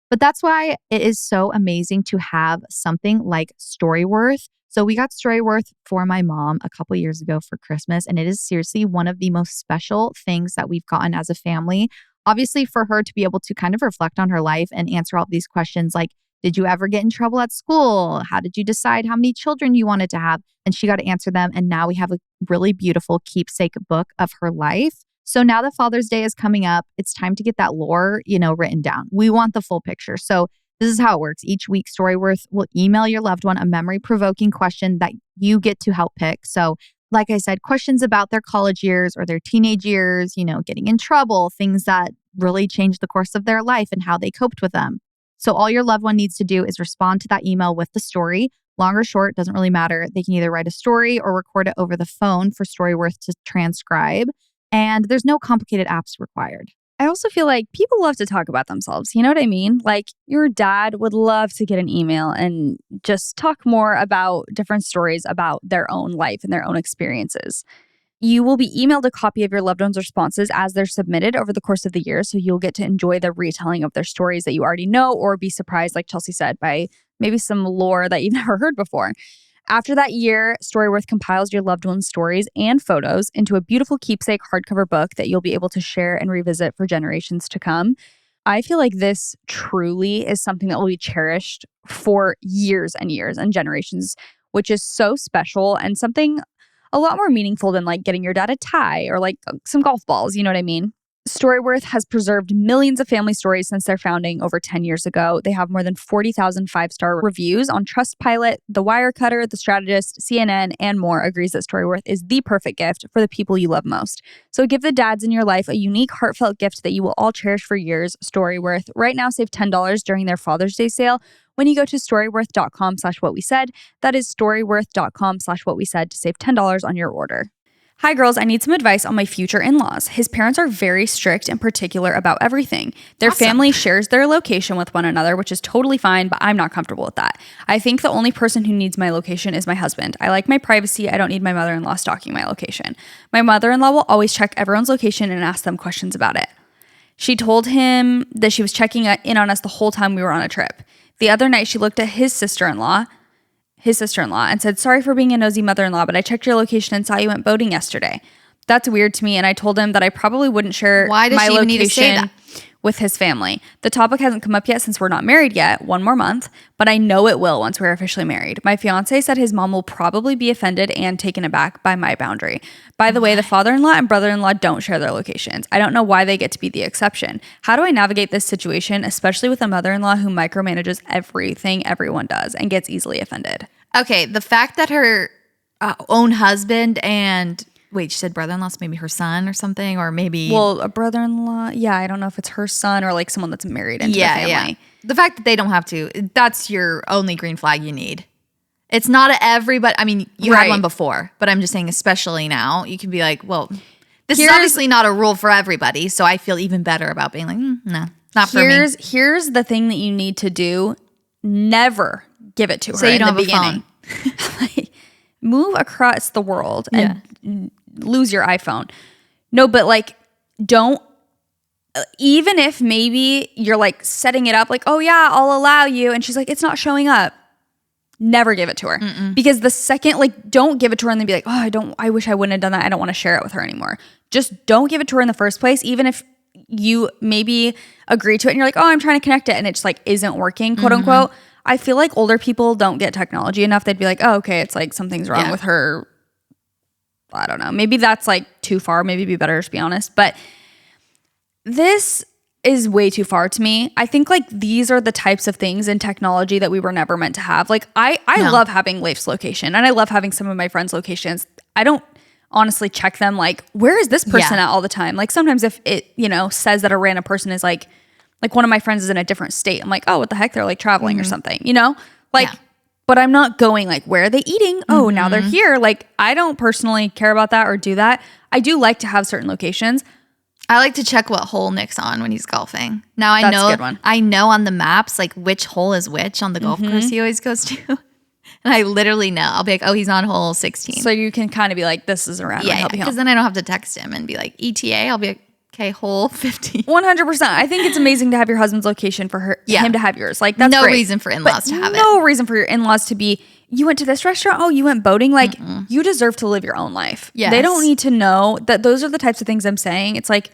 Speaker 1: But that's why it is so amazing to have something like Storyworth. So we got Storyworth for my mom a couple years ago for Christmas, and it is seriously one of the most special things that we've gotten as a family. Obviously, for her to be able to kind of reflect on her life and answer all these questions like, did you ever get in trouble at school? How did you decide how many children you wanted to have? And she got to answer them. And now we have a really beautiful keepsake book of her life. So now that Father's Day is coming up, it's time to get that lore, written down. We want the full picture. So this is how it works. Each week, Storyworth will email your loved one a memory-provoking question that you get to help pick. So like I said, questions about their college years or their teenage years, getting in trouble, things that really changed the course of their life and how they coped with them. So all your loved one needs to do is respond to that email with the story. Long or short, doesn't really matter. They can either write a story or record it over the phone for Storyworth to transcribe. And there's no complicated apps required.
Speaker 2: I also feel like people love to talk about themselves. You know what I mean? Like your dad would love to get an email and just talk more about different stories about their own life and their own experiences. You will be emailed a copy of your loved one's responses as they're submitted over the course of the year. So you'll get to enjoy the retelling of their stories that you already know or be surprised, like Chelsea said, by maybe some lore that you've never heard before. After that year, Storyworth compiles your loved one's stories and photos into a beautiful keepsake hardcover book that you'll be able to share and revisit for generations to come. I feel like this truly is something that will be cherished for years and years and generations, which is so special and something a lot more meaningful than like getting your dad a tie or like some golf balls. You know what I mean? Storyworth has preserved millions of family stories since their founding over 10 years ago. They have more than 40,000 five-star reviews on Trustpilot. The Wirecutter, The Strategist, CNN, and more agrees that Storyworth is the perfect gift for the people you love most. So give the dads in your life a unique, heartfelt gift that you will all cherish for years. Storyworth. Right now, save $10 during their Father's Day sale when you go to storyworth.com/whatwesaid. That is storyworth.com/whatwesaid to save $10 on your order. Hi girls, I need some advice on my future in-laws. His parents are very strict and particular about everything. Their family shares their location with one another, which is totally fine, but I'm not comfortable with that. I think the only person who needs my location is my husband. I like my privacy. I don't need my mother-in-law stalking my location. My mother-in-law will always check everyone's location and ask them questions about it. She told him that she was checking in on us the whole time we were on a trip. The other night, she looked at his sister-in-law and said, "Sorry for being a nosy mother-in-law, but I checked your location and saw you went boating yesterday." That's weird to me, and I told him that I probably wouldn't share my location with his family. The topic hasn't come up yet since we're not married yet, 1 more month, but I know it will once we're officially married. My fiance said his mom will probably be offended and taken aback by my boundary. By the way, the father-in-law and brother-in-law don't share their locations. I don't know why they get to be the exception. How do I navigate this situation, especially with a mother-in-law who micromanages everything everyone does and gets easily offended?
Speaker 1: Okay, the fact that her own husband and wait, she said brother-in-law, so maybe her son or something, or maybe
Speaker 2: a brother-in-law. Yeah, I don't know if it's her son or like someone that's married into the family.
Speaker 1: Yeah. The fact that they don't have to, that's your only green flag you need. It's not everybody. I mean, you had
Speaker 2: Right.
Speaker 1: one before, but I'm just saying, especially now, you can be like, well, this is obviously not a rule for everybody. So I feel even better about being like, no, not for me.
Speaker 2: Here's the thing that you need to do. Never give it to her
Speaker 1: Say you
Speaker 2: in
Speaker 1: don't
Speaker 2: the
Speaker 1: have a
Speaker 2: beginning. Like, move across the world and lose your iPhone. No, but like, don't, even if maybe you're like setting it up like, oh yeah, I'll allow you. And she's like, it's not showing up. Never give it to her. Because the second, like, don't give it to her and then be like, oh, I wish I wouldn't have done that. I don't want to share it with her anymore. Just don't give it to her in the first place. Even if you maybe agree to it and you're like, oh, I'm trying to connect it. And it just like isn't working, quote unquote. I feel like older people don't get technology enough. They'd be like, oh, okay, it's like something's wrong with her. I don't know. Maybe that's like too far. Maybe it'd be better to be honest. But this is way too far to me. I think like these are the types of things in technology that we were never meant to have. Like I love having Leif's location and I love having some of my friends' locations. I don't honestly check them like, where is this person at all the time? Like sometimes if it, says that a random person is like one of my friends is in a different state. I'm like, oh, what the heck? They're like traveling or something, but I'm not going like, where are they eating? Oh, now they're here. Like I don't personally care about that or do that. I do like to have certain locations.
Speaker 1: I like to check what hole Nick's on when he's golfing. Now I
Speaker 2: That's
Speaker 1: know
Speaker 2: a good one.
Speaker 1: I know on the maps like which hole is which on the golf course he always goes to. And I literally know. I'll be like, oh, he's on hole 16.
Speaker 2: So you can kind of be like, this is around.
Speaker 1: Yeah, because then I don't have to text him and be like, ETA. I'll be like, okay, hole 15.
Speaker 2: 100%. I think it's amazing to have your husband's location for him to have yours. Like that's
Speaker 1: no
Speaker 2: great.
Speaker 1: reason for in-laws to have it.
Speaker 2: No reason for your in-laws to be, you went to this restaurant? Oh, you went boating? Like you deserve to live your own life.
Speaker 1: Yes.
Speaker 2: They don't need to know that. Those are the types of things I'm saying. It's like,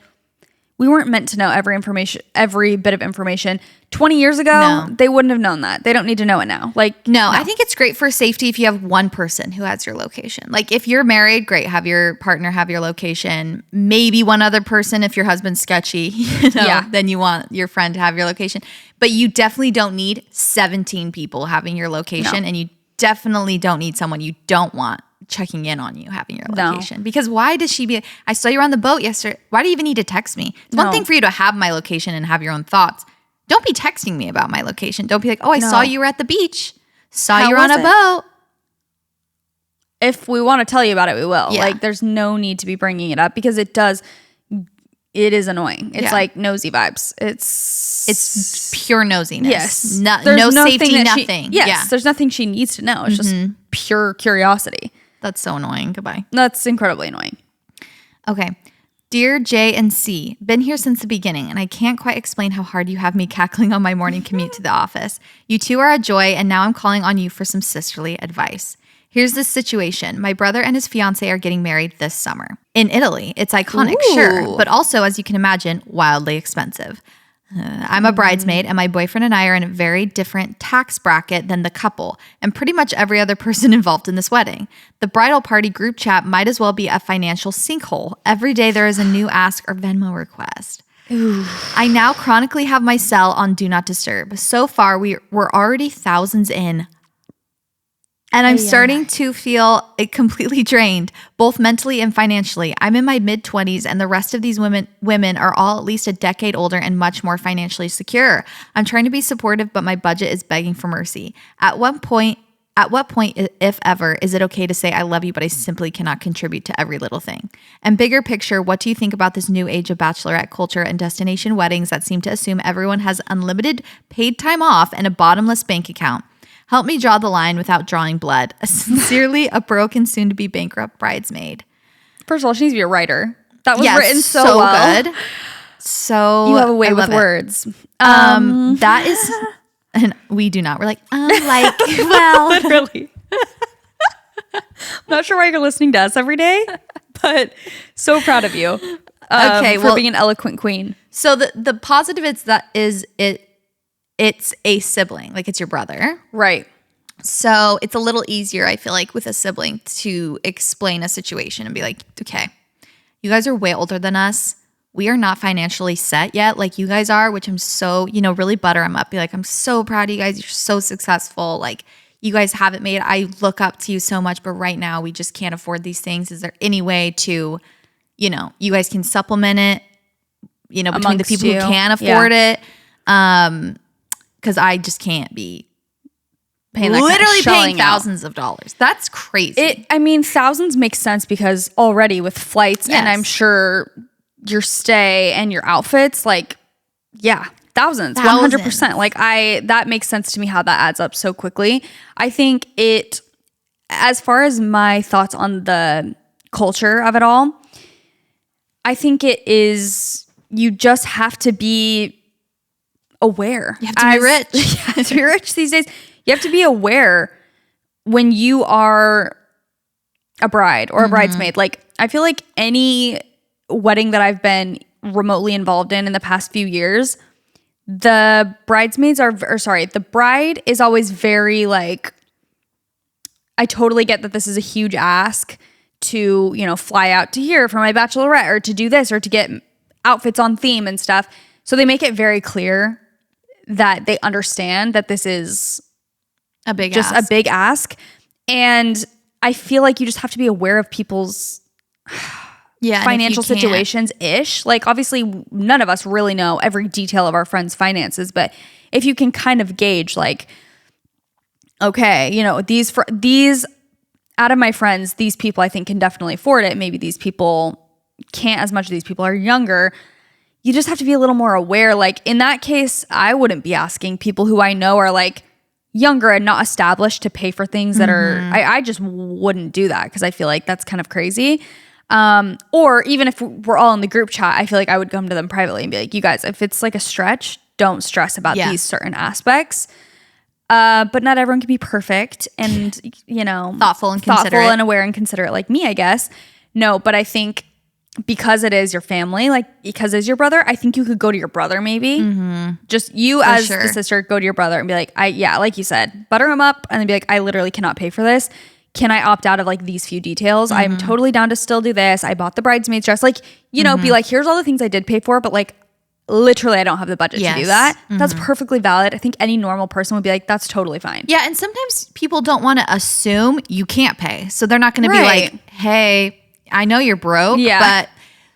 Speaker 2: we weren't meant to know every bit of information. 20 years ago, they wouldn't have known that. They don't need to know it now. No.
Speaker 1: I think it's great for safety if you have one person who has your location. Like if you're married, great, have your partner have your location. Maybe one other person if your husband's sketchy, then you want your friend to have your location. But you definitely don't need 17 people having your location and you definitely don't need someone you don't want checking in on you having your location. Because why does she be I saw you were on the boat yesterday. Why do you even need to text me? It's one thing for you to have my location and have your own thoughts. Don't be texting me about my location. Don't be like, oh, I saw you were at the beach. Saw you were on a boat.
Speaker 2: If we want to tell you about it, we will. Like there's no need to be bringing it up because it is annoying. It's like nosy vibes.
Speaker 1: It's pure nosiness.
Speaker 2: Yes.
Speaker 1: No safety, nothing.
Speaker 2: There's nothing she needs to know. It's just pure curiosity.
Speaker 1: That's so annoying. Goodbye.
Speaker 2: That's incredibly annoying.
Speaker 1: Okay. Dear J and C, been here since the beginning, and I can't quite explain how hard you have me cackling on my morning commute to the office. You two are a joy, and now I'm calling on you for some sisterly advice. Here's the situation. My brother and his fiance are getting married this summer. In Italy, it's iconic, sure, but also, as you can imagine, wildly expensive. I'm a bridesmaid, and my boyfriend and I are in a very different tax bracket than the couple and pretty much every other person involved in this wedding. The bridal party group chat might as well be a financial sinkhole. Every day there is a new ask or Venmo request. I now chronically have my cell on Do Not Disturb. So far, we're already thousands in. And I'm starting to feel completely drained, both mentally and financially. I'm in my mid-20s, and the rest of these women are all at least a decade older and much more financially secure. I'm trying to be supportive, but my budget is begging for mercy. At what point, if ever, is it okay to say I love you, but I simply cannot contribute to every little thing? And bigger picture, what do you think about this new age of bachelorette culture and destination weddings that seem to assume everyone has unlimited paid time off and a bottomless bank account? Help me draw the line without drawing blood. Sincerely, a broken, soon-to-be bankrupt bridesmaid.
Speaker 2: First of all, she needs to be a writer. That was written so well.
Speaker 1: Good. So
Speaker 2: you have a way with words.
Speaker 1: That is, and we do not. We're like, well,
Speaker 2: literally. I'm not sure why you're listening to us every day, but so proud of you. For being an eloquent queen.
Speaker 1: So the positive it's a sibling, like it's your brother.
Speaker 2: Right.
Speaker 1: So it's a little easier, I feel like, with a sibling to explain a situation and be like, okay, you guys are way older than us. We are not financially set yet like you guys are, which I'm so, really butter them up. Be like, I'm so proud of you guys. You're so successful. Like you guys have it made. I look up to you so much, but right now we just can't afford these things. Is there any way to, you guys can supplement it, between
Speaker 2: amongst
Speaker 1: the people
Speaker 2: you.
Speaker 1: who can afford it? Because I just can't be
Speaker 2: paying that
Speaker 1: literally paying
Speaker 2: shelling out.
Speaker 1: thousands of dollars. That's crazy.
Speaker 2: I mean, thousands makes sense because already with flights and I'm
Speaker 1: Yes.
Speaker 2: sure your stay and your outfits, like, yeah, thousands. 100%. Like that makes sense to me how that adds up so quickly. I think as far as my thoughts on the culture of it all, I think it is, you just have to be aware.
Speaker 1: You have to be rich.
Speaker 2: You have to be rich these days. You have to be aware when you are a bride or a bridesmaid. Like, I feel like any wedding that I've been remotely involved in the past few years, the bride is always very like, I totally get that this is a huge ask to, fly out to here for my bachelorette or to do this or to get outfits on theme and stuff. So they make it very clear that they understand that this is
Speaker 1: a big
Speaker 2: ask. And I feel like you just have to be aware of people's financial situations ish. Like, obviously none of us really know every detail of our friends' finances, but if you can kind of gauge like, okay, these out of my friends, these people I think can definitely afford it. Maybe these people can't as much. These people are younger. You just have to be a little more aware. Like in that case, I wouldn't be asking people who I know are like younger and not established to pay for things that are, I just wouldn't do that because I feel like that's kind of crazy. Or even if we're all in the group chat, I feel like I would come to them privately and be like, you guys, if it's like a stretch, don't stress about these certain aspects. But not everyone can be perfect and,
Speaker 1: thoughtful and
Speaker 2: aware and considerate like me, I guess. No, but I think because it is your family, like because it's your brother, I think you could go to your brother maybe. Just you as the sister, go to your brother and be like, like you said, butter him up and then be like, I literally cannot pay for this. Can I opt out of like these few details? I'm totally down to still do this. I bought the bridesmaid's dress. Like, be like, here's all the things I did pay for, but like, literally I don't have the budget to do that. That's perfectly valid. I think any normal person would be like, that's totally fine.
Speaker 1: Yeah, and sometimes people don't want to assume you can't pay. So they're not going to be like, hey, I know you're broke, but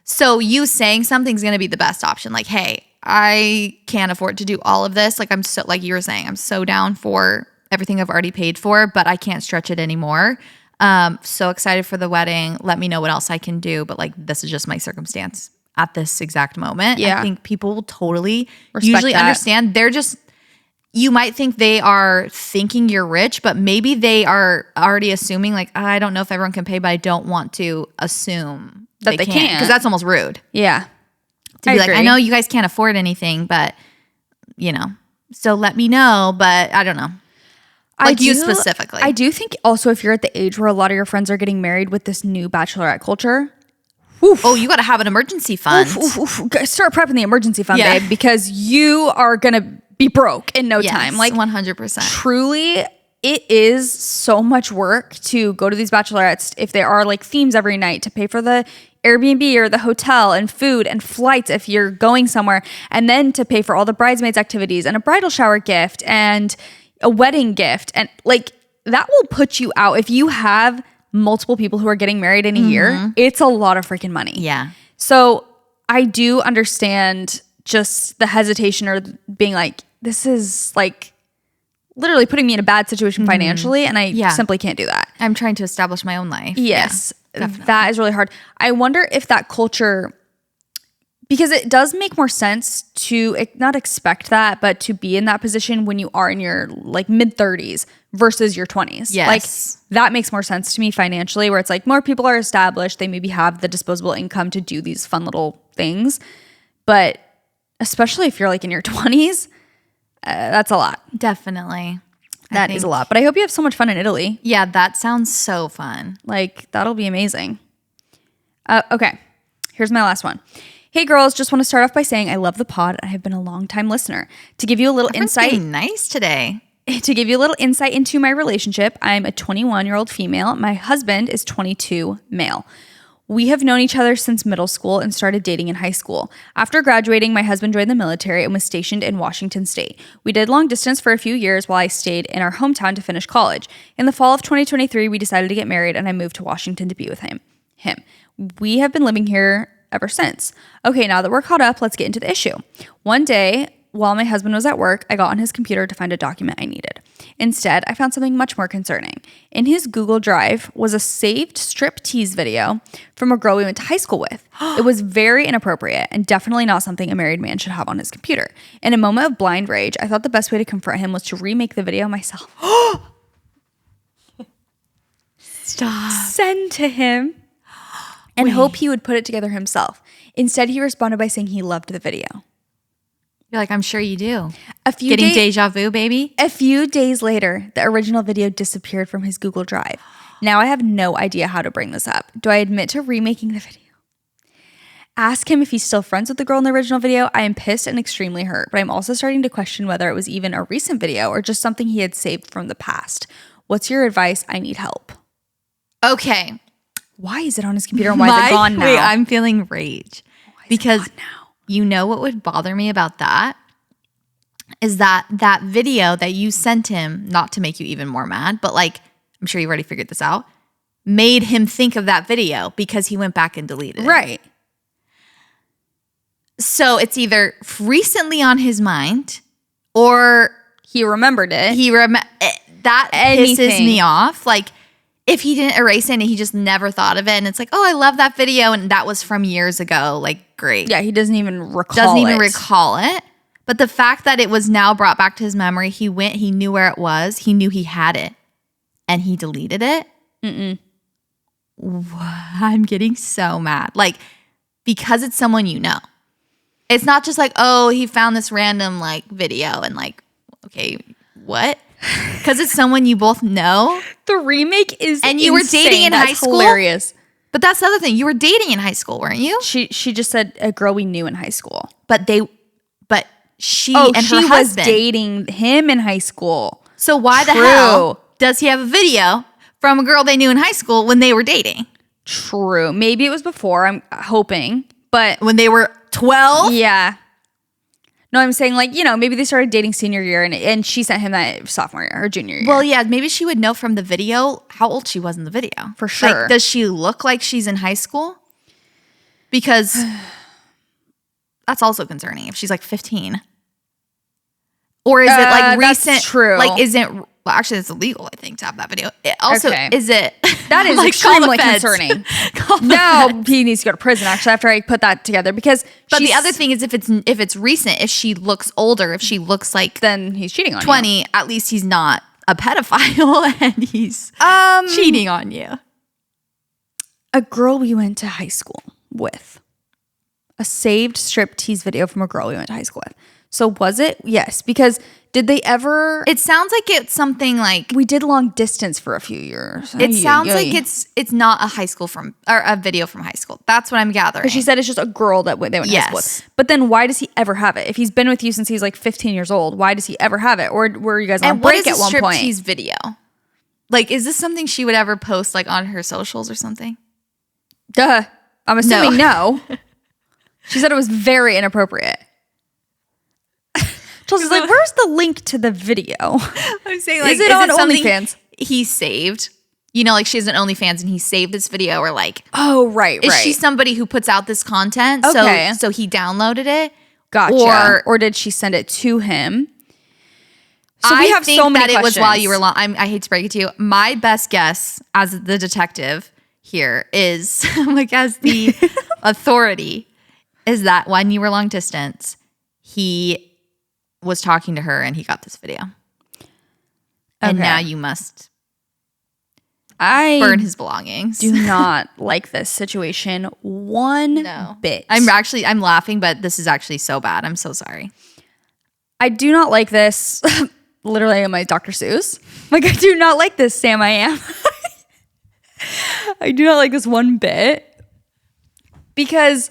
Speaker 1: so you saying something's going to be the best option. Like, hey, I can't afford to do all of this. Like, I'm so, like you were saying, I'm so down for everything I've already paid for, but I can't stretch it anymore. So excited for the wedding. Let me know what else I can do. But like, this is just my circumstance at this exact moment. I think people will totally usually understand. They're just, you might think they are thinking you're rich, but maybe they are already assuming like, I don't know if everyone can pay, but I don't want to assume that they can't. Because that's almost rude.
Speaker 2: Yeah.
Speaker 1: To be like, I know you guys can't afford anything, but so let me know, but I don't know. Like you specifically.
Speaker 2: I do think also if you're at the age where a lot of your friends are getting married with this new bachelorette culture,
Speaker 1: oh, you got to have an emergency fund.
Speaker 2: Start prepping the emergency fund, babe, because you are going to be broke in no time. Like
Speaker 1: 100%.
Speaker 2: Truly, it is so much work to go to these bachelorettes if there are like themes every night, to pay for the Airbnb or the hotel and food and flights if you're going somewhere, and then to pay for all the bridesmaids activities and a bridal shower gift and a wedding gift. And like that will put you out if you have multiple people who are getting married in a year. It's a lot of freaking money.
Speaker 1: Yeah.
Speaker 2: So I do understand just the hesitation or being like, this is like literally putting me in a bad situation financially, and I simply can't do that.
Speaker 1: I'm trying to establish my own life.
Speaker 2: Yes. That is really hard. I wonder if that culture, because it does make more sense to not expect that, but to be in that position when you are in your like mid 30s versus your 20s.
Speaker 1: Yes.
Speaker 2: Like that makes more sense to me financially, where it's like more people are established. They maybe have the disposable income to do these fun little things. But especially if you're like in your 20s, that's a lot.
Speaker 1: Definitely.
Speaker 2: That is a lot. But I hope you have so much fun in Italy.
Speaker 1: Yeah, that sounds so fun.
Speaker 2: Like that'll be amazing. Okay, here's my last one. Hey girls, just want to start off by saying I love the pod. I have been a long time listener. To give you a little insight.
Speaker 1: Being nice today.
Speaker 2: To give you a little insight into my relationship, I'm a 21-year-old female. My husband is 22 male. We have known each other since middle school and started dating in high school. After graduating, my husband joined the military and was stationed in Washington State. We did long distance for a few years while I stayed in our hometown to finish college. In the fall of 2023, we decided to get married and I moved to Washington to be with him. We have been living here ever since. Okay, now that we're caught up, let's get into the issue. One day, while my husband was at work, I got on his computer to find a document I needed. Instead, I found something much more concerning. In his Google Drive was a saved striptease video from a girl we went to high school with. It was very inappropriate and definitely not something a married man should have on his computer. In a moment of blind rage, I thought the best way to confront him was to remake the video myself.
Speaker 1: Stop.
Speaker 2: Send to him and hope he would put it together himself. Instead, he responded by saying he loved the video.
Speaker 1: You're like, I'm sure you do.
Speaker 2: Getting
Speaker 1: deja vu, baby.
Speaker 2: A few days later, the original video disappeared from his Google Drive. Now I have no idea how to bring this up. Do I admit to remaking the video? Ask him if he's still friends with the girl in the original video. I am pissed and extremely hurt, but I'm also starting to question whether it was even a recent video or just something he had saved from the past. What's your advice? I need help.
Speaker 1: Okay.
Speaker 2: Why is it on his computer and why is it gone now?
Speaker 1: Wait, I'm feeling rage. Because you know what would bother me about that? Is that video that you sent him, not to make you even more mad, but like, I'm sure you already figured this out, made him think of that video because he went back and deleted it.
Speaker 2: Right.
Speaker 1: So it's either recently on his mind or
Speaker 2: he remembered it.
Speaker 1: That pisses me off. Like, if he didn't erase it and he just never thought of it and it's like, oh, I love that video and that was from years ago, like, great.
Speaker 2: Yeah, he doesn't even recall it.
Speaker 1: But the fact that it was now brought back to his memory, he knew where it was, he knew he had it, and he deleted it. I'm getting so mad. Like, because it's someone you know. It's not just like, oh, he found this random, like, video and like, okay, what? Because it's someone you both know.
Speaker 2: The remake is
Speaker 1: and you
Speaker 2: insane.
Speaker 1: were dating in high school.
Speaker 2: Hilarious.
Speaker 1: But that's the other thing. You were dating in high school, weren't you?
Speaker 2: She just said a girl we knew in high school.
Speaker 1: But she
Speaker 2: her
Speaker 1: husband
Speaker 2: was dating him in high school.
Speaker 1: So why the hell does he have a video from a girl they knew in high school when they were dating?
Speaker 2: True. Maybe it was before. I'm hoping, but
Speaker 1: when they were 12.
Speaker 2: Yeah. No, I'm saying, like, you know, maybe they started dating senior year and she sent him that sophomore year or junior year.
Speaker 1: Well, yeah, maybe she would know from the video how old she was in the video.
Speaker 2: For sure.
Speaker 1: Like, does she look like she's in high school? Because that's also concerning if she's like 15. Or is it like recent?
Speaker 2: That's true.
Speaker 1: Like, well, actually, it's illegal, I think, to have that video. Is it?
Speaker 2: That is
Speaker 1: like,
Speaker 2: extremely concerning. Now he needs to go to prison, actually, after I put that together. But
Speaker 1: the other thing is if it's recent, if she looks older, if she looks like
Speaker 2: then he's cheating on
Speaker 1: 20, at least he's not a pedophile and he's cheating on you.
Speaker 2: A girl we went to high school with. A saved striptease video from a girl we went to high school with. So was it? Yes, because did they ever?
Speaker 1: It sounds like it's something like
Speaker 2: we did long distance for a few years.
Speaker 1: It sounds like it's not a high school or a video from high school. That's what I'm gathering.
Speaker 2: But she said it's just a girl that they went to high school with. But then why does he ever have it? If he's been with you since he's like 15 years old, why does he ever have it? Or were you guys on break at one point?
Speaker 1: What is a striptease video? Like, is this something she would ever post like on her socials or something?
Speaker 2: Duh. I'm assuming no. She said it was very inappropriate. Chelsea's like, where's the link to the video?
Speaker 1: I'm saying, like,
Speaker 2: is it on OnlyFans?
Speaker 1: He saved, you know, like she has an OnlyFans and he saved this video, or like,
Speaker 2: oh, right.
Speaker 1: Is she somebody who puts out this content?
Speaker 2: Okay.
Speaker 1: So he downloaded it.
Speaker 2: Gotcha. Or did she send it to him? So we have so many questions.
Speaker 1: It was while you were I hate to break it to you. My best guess as the detective here is, like, as the authority, is that when you were long distance, he was talking to her and he got this video. And now you must burn his belongings.
Speaker 2: Do not like this situation one bit.
Speaker 1: I'm laughing, but this is actually so bad. I'm so sorry.
Speaker 2: I do not like this. Literally, I'm like Dr. Seuss. Like, I do not like this, Sam. I am. I do not like this one bit because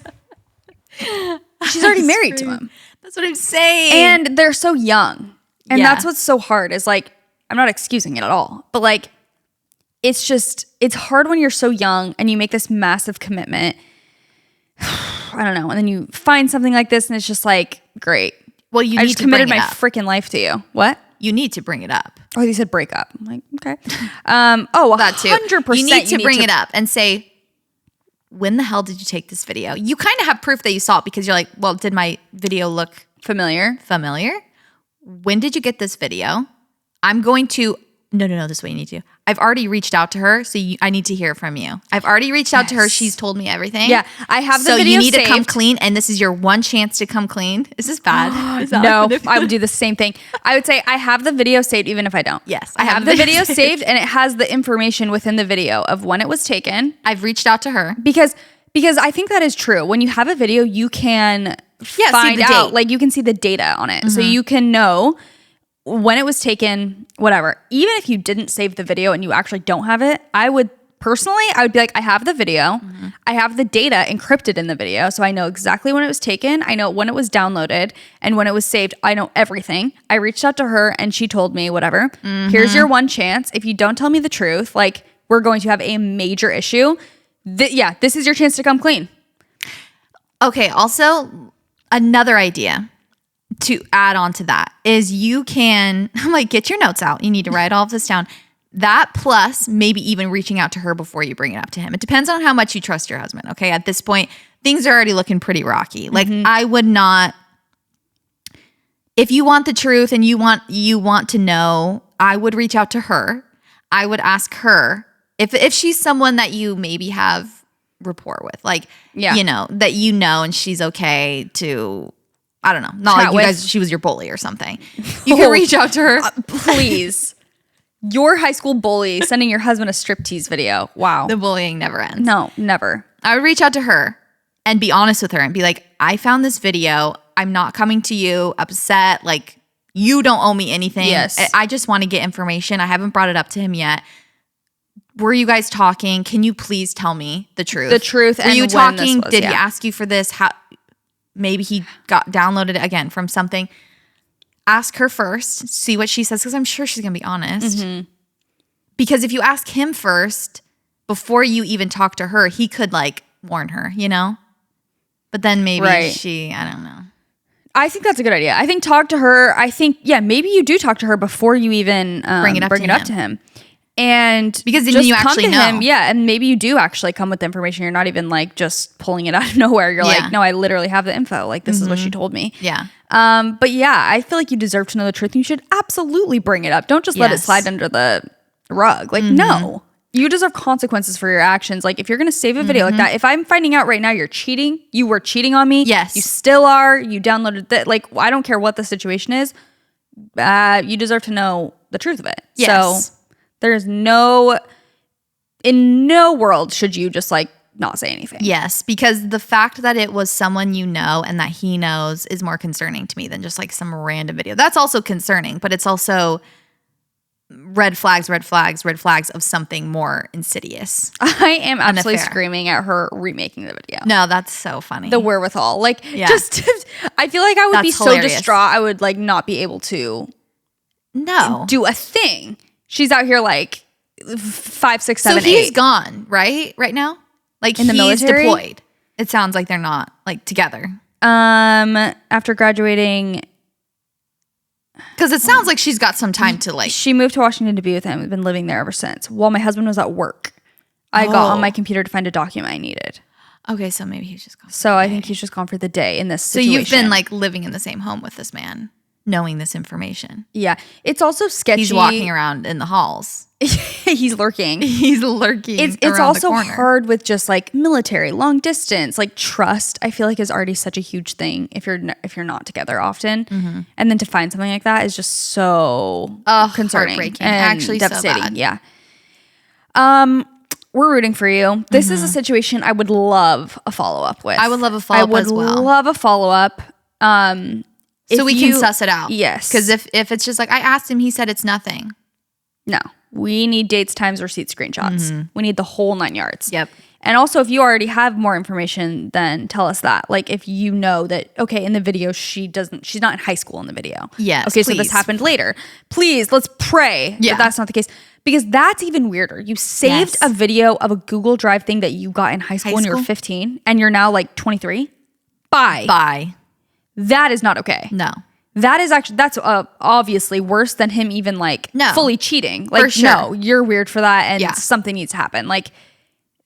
Speaker 2: she's already married to him.
Speaker 1: That's what I'm saying.
Speaker 2: And they're so young. And that's what's so hard is, like, I'm not excusing it at all, but, like, it's hard when you're so young and you make this massive commitment. I don't know. And then you find something like this and it's just like, great.
Speaker 1: Well, I just committed
Speaker 2: my freaking life to you. What?
Speaker 1: You need to bring it up.
Speaker 2: Oh, they said break up. I'm like, okay. That too. 100%.
Speaker 1: You need to bring it up and say, when the hell did you take this video? You kind of have proof that you saw it because you're like, well, did my video look
Speaker 2: familiar?
Speaker 1: When did you get this video? I'm going to, no, this is what you need to do. I've already reached out to her, so I need to hear from you. I've already reached out to her. She's told me everything.
Speaker 2: Yeah, I have the
Speaker 1: so
Speaker 2: video
Speaker 1: you need
Speaker 2: saved.
Speaker 1: to come clean, and this is your one chance to come clean. Is this bad?
Speaker 2: No, I would do the same thing. I would say I have the video saved even if I don't.
Speaker 1: Yes,
Speaker 2: I have the video saved, and it has the information within the video of when it was taken.
Speaker 1: I've reached out to her.
Speaker 2: Because I think that is true. When you have a video, you can find out.
Speaker 1: Date.
Speaker 2: Like you can see the data on it. So you can know when it was taken, whatever. Even if you didn't save the video and you actually don't have it, I would be like, I have the video. I have the data encrypted in the video. So I know exactly when it was taken. I know when it was downloaded and when it was saved. I know everything. I reached out to her and she told me, whatever, here's your one chance. If you don't tell me the truth, like we're going to have a major issue. This is your chance to come clean.
Speaker 1: Okay, also another idea to add on to that is you can, like, get your notes out. You need to write all of this down. That plus maybe even reaching out to her before you bring it up to him. It depends on how much you trust your husband, okay? At this point, things are already looking pretty rocky. Like, I would not, if you want the truth and you want to know, I would reach out to her. I would ask her, if she's someone that you maybe have rapport with, like, that and she's okay to, I don't know, not like you guys, she was your bully or something. You can reach out to her.
Speaker 2: Please. Your high school bully sending your husband a striptease video. Wow.
Speaker 1: The bullying never ends.
Speaker 2: No, never.
Speaker 1: I would reach out to her and be honest with her and be like, I found this video. I'm not coming to you upset. Like, you don't owe me anything.
Speaker 2: Yes.
Speaker 1: I just want to get information. I haven't brought it up to him yet. Were you guys talking? Can you please tell me the truth?
Speaker 2: The truth.
Speaker 1: Were you
Speaker 2: when
Speaker 1: talking?
Speaker 2: this was,
Speaker 1: Did he ask you for this? How? Maybe he got downloaded it again from something. Ask her first. See what she says, because I'm sure she's gonna be honest. Because if you ask him first before you even talk to her, he could like warn her, But then maybe I don't know.
Speaker 2: I think that's a good idea. I think talk to her. I think maybe you do talk to her before you even
Speaker 1: bring it up to him.
Speaker 2: And
Speaker 1: because then you actually know.
Speaker 2: Him, and maybe you do actually come with the information. You're not even like just pulling it out of nowhere. You're like, no, I literally have the info. Like, this is what she told me.
Speaker 1: Yeah.
Speaker 2: But I feel like you deserve to know the truth. And you should absolutely bring it up. Don't just let it slide under the rug. Like, no, you deserve consequences for your actions. Like, if you're going to save a video like that, if I'm finding out right now you're cheating, you were cheating on me.
Speaker 1: Yes.
Speaker 2: You still are. You downloaded that. Like, I don't care what the situation is. You deserve to know the truth of it.
Speaker 1: Yes.
Speaker 2: So there's in no world should you just like not say anything.
Speaker 1: Yes, because the fact that it was someone you know and that he knows is more concerning to me than just like some random video. That's also concerning, but it's also red flags of something more insidious.
Speaker 2: I am absolutely screaming at her remaking the video.
Speaker 1: No, that's so funny.
Speaker 2: The wherewithal. Like, just, I feel like I would be so distraught. I would like not be able to do a thing. She's out here like 5, 6, 7, 8. So
Speaker 1: he's gone, right now? Like,
Speaker 2: in the military?
Speaker 1: Deployed. It sounds like they're not like together.
Speaker 2: After graduating,
Speaker 1: because it sounds like she's got some time to like.
Speaker 2: She moved to Washington to be with him. We've been living there ever since. While my husband was at work, I got on my computer to find a document I needed.
Speaker 1: Okay, so maybe he's just gone.
Speaker 2: So I think he's just gone for the day in this situation.
Speaker 1: So you've been like living in the same home with this man, knowing this information.
Speaker 2: Yeah, it's also sketchy.
Speaker 1: He's walking around in the halls.
Speaker 2: He's lurking.
Speaker 1: It's
Speaker 2: also hard with just like military, long distance, like trust. I feel like is already such a huge thing if you're not together often, and then to find something like that is just so concerning,
Speaker 1: heartbreaking,
Speaker 2: and
Speaker 1: actually
Speaker 2: devastating.
Speaker 1: So bad.
Speaker 2: Yeah. We're rooting for you. This is a situation I would love a follow up with.
Speaker 1: I would love a follow up as well.
Speaker 2: I would love a follow up.
Speaker 1: So we can suss it out.
Speaker 2: Yes.
Speaker 1: Because if it's just like I asked him, he said it's nothing.
Speaker 2: No. We need dates, times, receipt screenshots. We need the whole 9 yards.
Speaker 1: Yep.
Speaker 2: And also, if you already have more information, then tell us that. Like, if you know that, okay, in the video, she's not in high school in the video.
Speaker 1: Yes,
Speaker 2: okay,
Speaker 1: please.
Speaker 2: So this happened later. Please, let's pray that that's not the case. Because that's even weirder. You saved a video of a Google Drive thing that you got in high school when you were 15, and you're now like 23. Bye. That is not okay.
Speaker 1: No.
Speaker 2: That's obviously worse than him even like fully cheating. Like,
Speaker 1: for sure.
Speaker 2: No, you're weird for that, and something needs to happen. Like,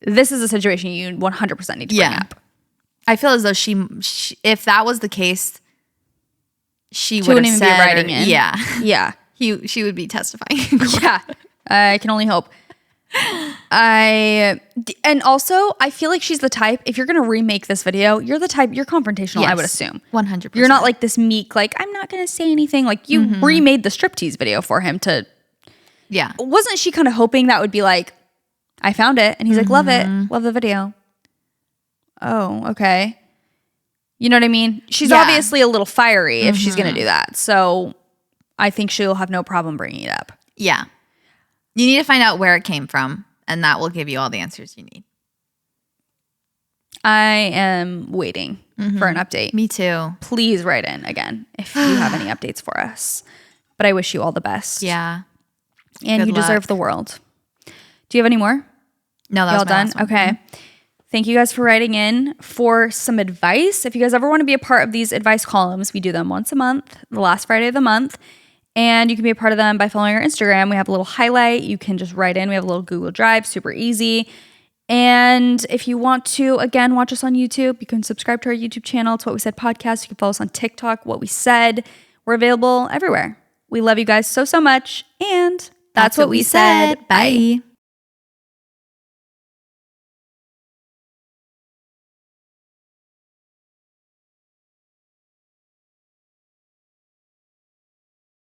Speaker 2: this is a situation you 100% need to bring up.
Speaker 1: I feel as though she if that was the case, she
Speaker 2: wouldn't
Speaker 1: have
Speaker 2: even
Speaker 1: said,
Speaker 2: be writing in.
Speaker 1: Yeah.
Speaker 2: Yeah.
Speaker 1: she would be testifying.
Speaker 2: Yeah, I can only hope. And also, I feel like she's the type, if you're going to remake this video, you're the type, you're confrontational,
Speaker 1: Yes,
Speaker 2: I would assume.
Speaker 1: 100%.
Speaker 2: You're not like this meek, like, I'm not going to say anything. Like, you remade the striptease video for him to...
Speaker 1: Yeah.
Speaker 2: Wasn't she kind of hoping that would be like, I found it. And he's like, love it. Love the video. Oh, okay. You know what I mean? She's obviously a little fiery if she's going to do that. So I think she'll have no problem bringing it up.
Speaker 1: Yeah. You need to find out where it came from, and that will give you all the answers you need.
Speaker 2: I am waiting for an update.
Speaker 1: Me too.
Speaker 2: Please write in again if you have any updates for us. But I wish you all the best.
Speaker 1: Yeah.
Speaker 2: And
Speaker 1: Good
Speaker 2: you
Speaker 1: luck.
Speaker 2: deserve the world. Do you have any more?
Speaker 1: No, that
Speaker 2: Y'all
Speaker 1: was my
Speaker 2: done?
Speaker 1: last one.
Speaker 2: Okay. Thank you guys for writing in for some advice. If you guys ever want to be a part of these advice columns, we do them once a month, the last Friday of the month. And you can be a part of them by following our Instagram. We have a little highlight. You can just write in. We have a little Google Drive, super easy. And if you want to, again, watch us on YouTube, you can subscribe to our YouTube channel. It's What We Said Podcast. You can follow us on TikTok, What We Said. We're available everywhere. We love you guys so, so much. And that's what we said.
Speaker 1: Bye.